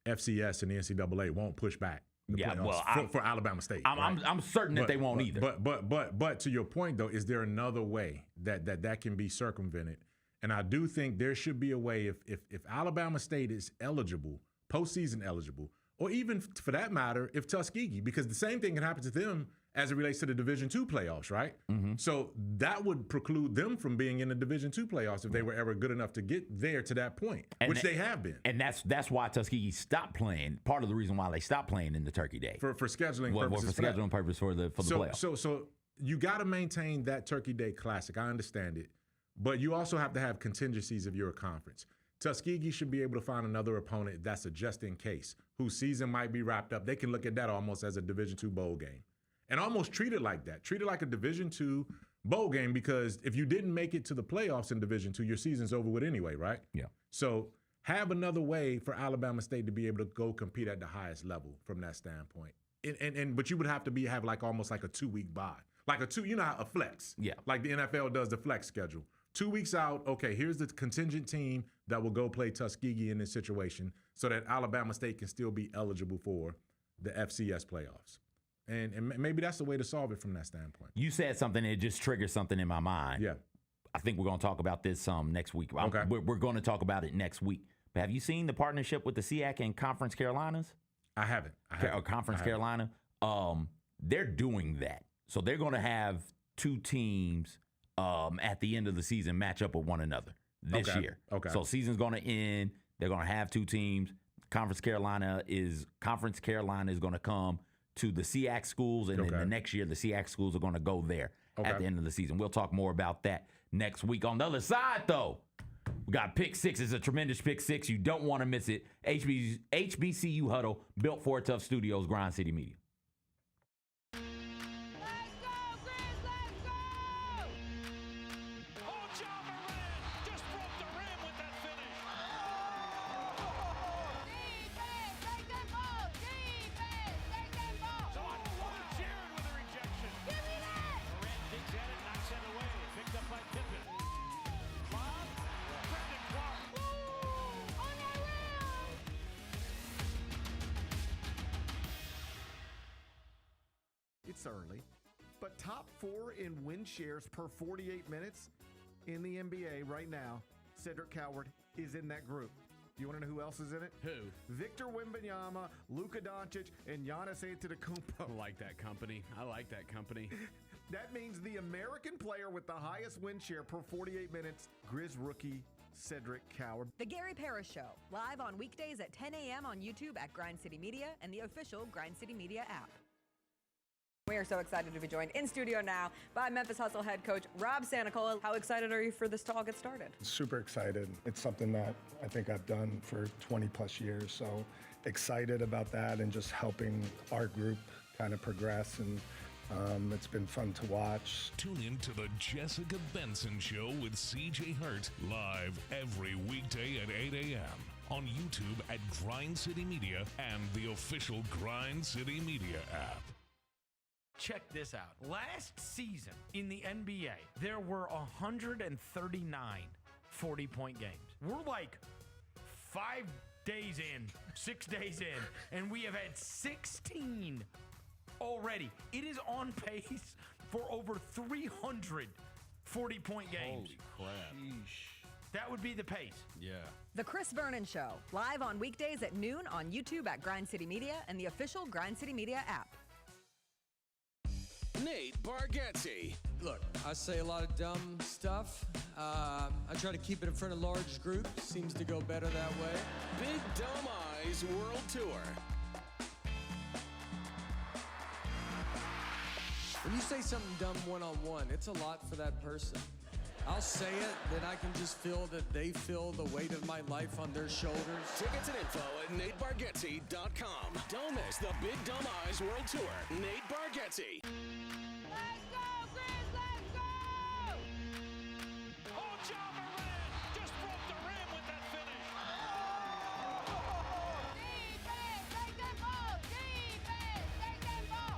FCS and the NCAA won't push back the playoffs for Alabama State. I'm certain that they won't either. But to your point though, is there another way that can be circumvented? And I do think there should be a way if Alabama State is eligible, postseason eligible, or even for that matter, if Tuskegee, because the same thing can happen to them as it relates to the Division II playoffs, right? Mm-hmm. So that would preclude them from being in the Division II playoffs if they were ever good enough to get there to that point, which they have been. And that's why Tuskegee stopped playing. Part of the reason why they stopped playing in the Turkey Day for scheduling purposes. For scheduling purpose for the playoffs. So you got to maintain that Turkey Day Classic. I understand it, but you also have to have contingencies if you're a conference. Tuskegee should be able to find another opponent that's a just in case, whose season might be wrapped up. They can look at that almost as a Division II bowl game. And almost treat it like that. Treat it like a Division II bowl game, because if you didn't make it to the playoffs in Division II, your season's over with anyway, right? Yeah. So have another way for Alabama State to be able to go compete at the highest level from that standpoint. But you would have to have like almost like a 2-week bye. Like a flex. Yeah. Like the NFL does the flex schedule. 2 weeks out, okay, here's the contingent team that will go play Tuskegee in this situation so that Alabama State can still be eligible for the FCS playoffs. And maybe that's the way to solve it from that standpoint. You said something that just triggered something in my mind. Yeah. I think we're going to talk about this next week. Okay. We're going to talk about it next week. But have you seen the partnership with the SEAC and Conference Carolinas? I haven't. Conference Carolina. They're doing that. So they're going to have two teams at the end of the season match up with one another this year. Okay. So season's going to end. They're going to have two teams. Conference Carolina is going to come to the SEAC schools, and then the next year the SEAC schools are going to go there at the end of the season. We'll talk more about that next week. On the other side, though, we got Pick Six. It's a tremendous Pick Six. You don't want to miss it. HBCU Huddle, built for Tough Studios, Grind City Media. It's early, but top 4 in win shares per 48 minutes in the NBA right now, Cedric Coward is in that group. Do you want to know who else is in it? Who? Victor Wembanyama, Luka Doncic, and Giannis Antetokounmpo. I like that company. That means the American player with the highest win share per 48 minutes, Grizz rookie Cedric Coward. The Gary Parrish Show, live on weekdays at 10 a.m. on YouTube at Grind City Media and the official Grind City Media app. We are so excited to be joined in studio now by Memphis Hustle head coach Rob Santacola. How excited are you for this to all get started? Super excited. It's something that I think I've done for 20 plus years. So excited about that and just helping our group kind of progress. And it's been fun to watch. Tune in to the Jessica Benson Show with CJ Hurt, live every weekday at 8 a.m. on YouTube at Grind City Media and the official Grind City Media app. Check this out. Last season in the NBA, there were 139 40-point games. We're like 5 days in, 6 days in, and we have had 16 already. It is on pace for over 300 40-point games. Holy crap. Sheesh. That would be the pace. Yeah. The Chris Vernon Show, live on weekdays at noon on YouTube at Grind City Media and the official Grind City Media app. Nate Bargatze. Look, I say a lot of dumb stuff. I try to keep it in front of large groups. Seems to go better that way. Big Dome Eyes World Tour. When you say something dumb one-on-one, it's a lot for that person. I'll say it, that I can just feel that they feel the weight of my life on their shoulders. Tickets and info at NateBargatze.com. Don't miss the Big Dumb Eyes World Tour. Nate Bargatze. Let's go, Grizz, let's go! Oh, John Moran just broke the rim with that finish. Defense, take that ball! Defense, take that ball!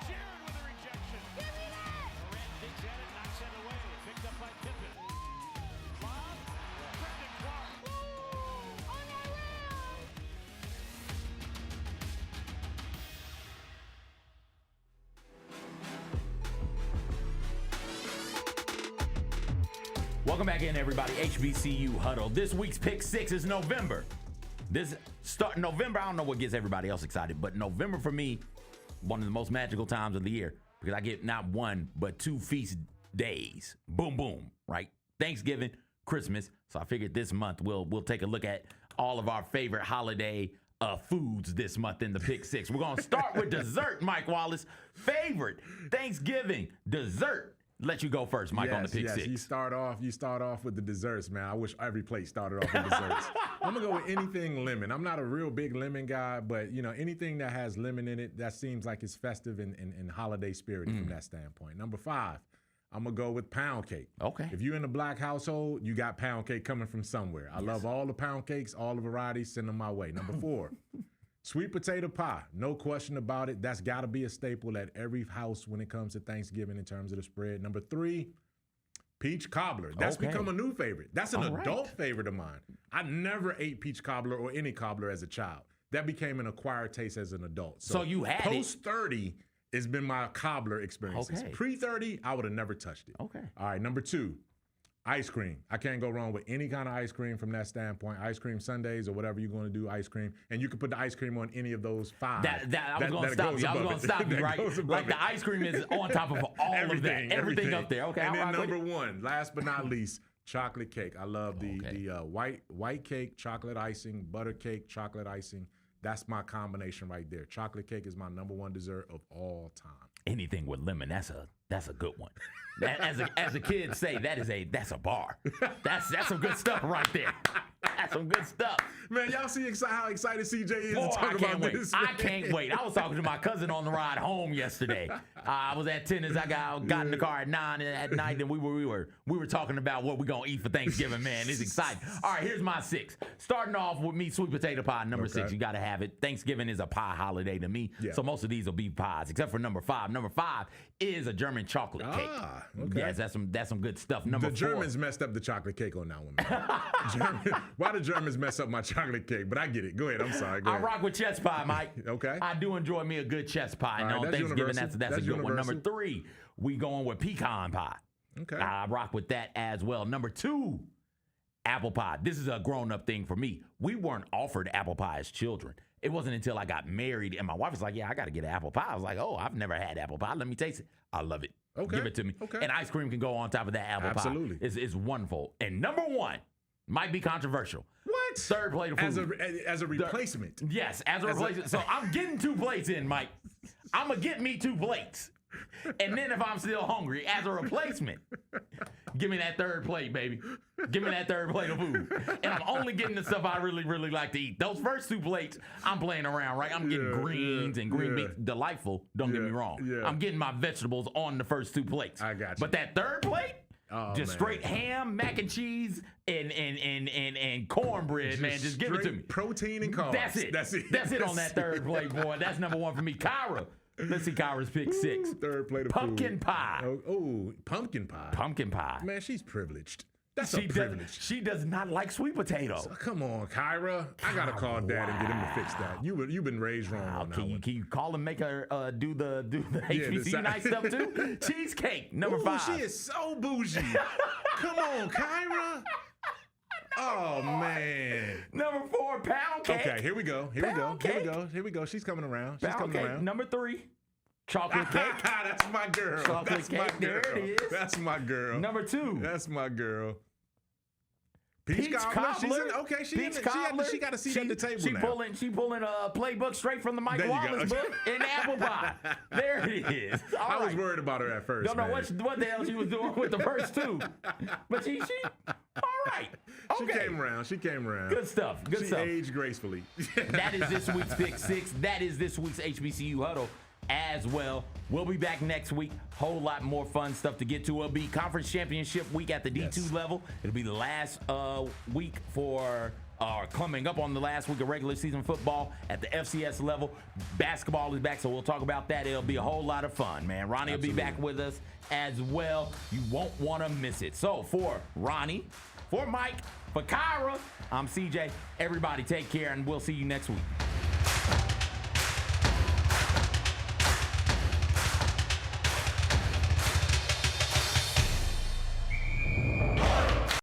Jadyn with a rejection. Give me that! Moran digs at it, knocks it away. Picked up by Pippen. Cobb, Brandon Clark. Ooh, on that rim! Welcome back in, everybody. HBCU Huddle. This week's Pick 6 is November. November, I don't know what gets everybody else excited, but November for me, one of the most magical times of the year because I get not one, but 2 feast days. Boom, boom, right? Thanksgiving, Christmas. So I figured this month we'll take a look at all of our favorite holiday foods this month in the Pick 6. We're going to start with dessert, Mike Wallace. Favorite Thanksgiving dessert. Let you go first, Mike, on the Pick 6. You start off with the desserts, man. I wish every plate started off with desserts. I'm gonna go with anything lemon. I'm not a real big lemon guy, but anything that has lemon in it, that seems like it's festive and holiday spirit from that standpoint. Number 5, I'm gonna go with pound cake. Okay. If you're in a black household, you got pound cake coming from somewhere. I love all the pound cakes, all the varieties. Send them my way. Number 4. Sweet potato pie, no question about it. That's got to be a staple at every house when it comes to Thanksgiving in terms of the spread. Number 3, peach cobbler. That's become a new favorite. That's an adult favorite of mine. I never ate peach cobbler or any cobbler as a child. That became an acquired taste as an adult. So you had post 30 has been my cobbler experiences. Okay. Pre-30, I would have never touched it. Okay. All right, number 2. Ice cream. I can't go wrong with any kind of ice cream from that standpoint. Ice cream sundaes or whatever you're going to do, ice cream. And you can put the ice cream on any of those 5. I was going to stop you, right? Like the ice cream is on top of all of that. Everything up there. Okay. And then number 1, last but not least, chocolate cake. I love the white cake, chocolate icing, butter cake, chocolate icing. That's my combination right there. Chocolate cake is my number 1 dessert of all time. Anything with lemon, that's a good one. As a kid say, that's a bar. That's some good stuff right there. That's some good stuff. Man, y'all see how excited CJ is to talk about this? I can't wait. I was talking to my cousin on the ride home yesterday. I was at tennis. I got in the car at 9 at night, and we were talking about what we're gonna eat for Thanksgiving. Man, it's exciting. All right, here's my 6. Starting off with me, sweet potato pie. Number 6, you gotta have it. Thanksgiving is a pie holiday to me, so most of these will be pies, except for number 5. Number 5 is a German chocolate cake. Okay. Yes, that's some good stuff. Number 4. The Germans messed up the chocolate cake on that one, man. Why the Germans mess up my chocolate cake? But I get it. Go ahead. I'm sorry. Go ahead. I rock with chess pie, Mike. Okay. I do enjoy me a good chess pie. All right, on Thanksgiving, that's a good universal. one. Number 3, we going with pecan pie. Okay. I rock with that as well. Number 2, apple pie. This is a grown-up thing for me. We weren't offered apple pie as children. It wasn't until I got married and my wife was like, yeah, I got to get an apple pie. I was like, oh, I've never had apple pie. Let me taste it. I love it. Okay. Give it to me. Okay. And ice cream can go on top of that apple Absolutely. pie. It's wonderful. And number 1 might be controversial. What? 3rd plate of food. As a replacement? Yes, as a replacement. So I'm getting 2 plates in, Mike. I'm going to get me 2 plates. And then if I'm still hungry, as a replacement, give me that 3rd plate, baby. Give me that 3rd plate of food. And I'm only getting the stuff I really, really like to eat. Those first 2 plates, I'm playing around, right? I'm getting greens and green beans. Delightful, don't get me wrong. Yeah. I'm getting my vegetables on the first 2 plates. I got you. But that 3rd plate, just straight ham, mac and cheese, and cornbread, man. Just give it to me. Protein and carbs. That's it. That's it on that 3rd plate, boy. That's number 1 for me. Kyra. Let's see Kyra's pick 6. 3rd plate of pumpkin food. Pie. Oh, pumpkin pie. Pumpkin pie. Man, she's privileged. That's a privilege. She does not like sweet potato. So, come on, Kyra. I gotta call Dad and get him to fix that. You've been raised wrong on that one. Can you call and make her do the HBCU night stuff too? Cheesecake, number 5. She is so bougie. Come on, Kyra. Oh man. Number 4, pound cake. Okay, here we go. Here we go. She's coming around. Number 3, chocolate cake. That's my girl. Chocolate cake. There it is. That's my girl. Number 2. That's my girl. Peach Cobbler. She got a seat at the table now. She pulling a playbook straight from the Mike Wallace book in apple pie. There it is. I was worried about her at first. Don't know what the hell she was doing with the first two, but she all right. Okay. She came around. Good stuff. She aged gracefully. That is this week's Pick Six. That is this week's HBCU Huddle as well. We'll be back next week. Whole lot more fun stuff to get to. It'll be conference championship week at the D2 level. It'll be the last week for coming up on the last week of regular season football at the FCS level. Basketball is back, so we'll talk about that. It'll be a whole lot of fun, man. Ronnie will be back with us as well. You won't want to miss it. So for Ronnie, for Mike, for Kyra, I'm CJ. Everybody take care, and we'll see you next week.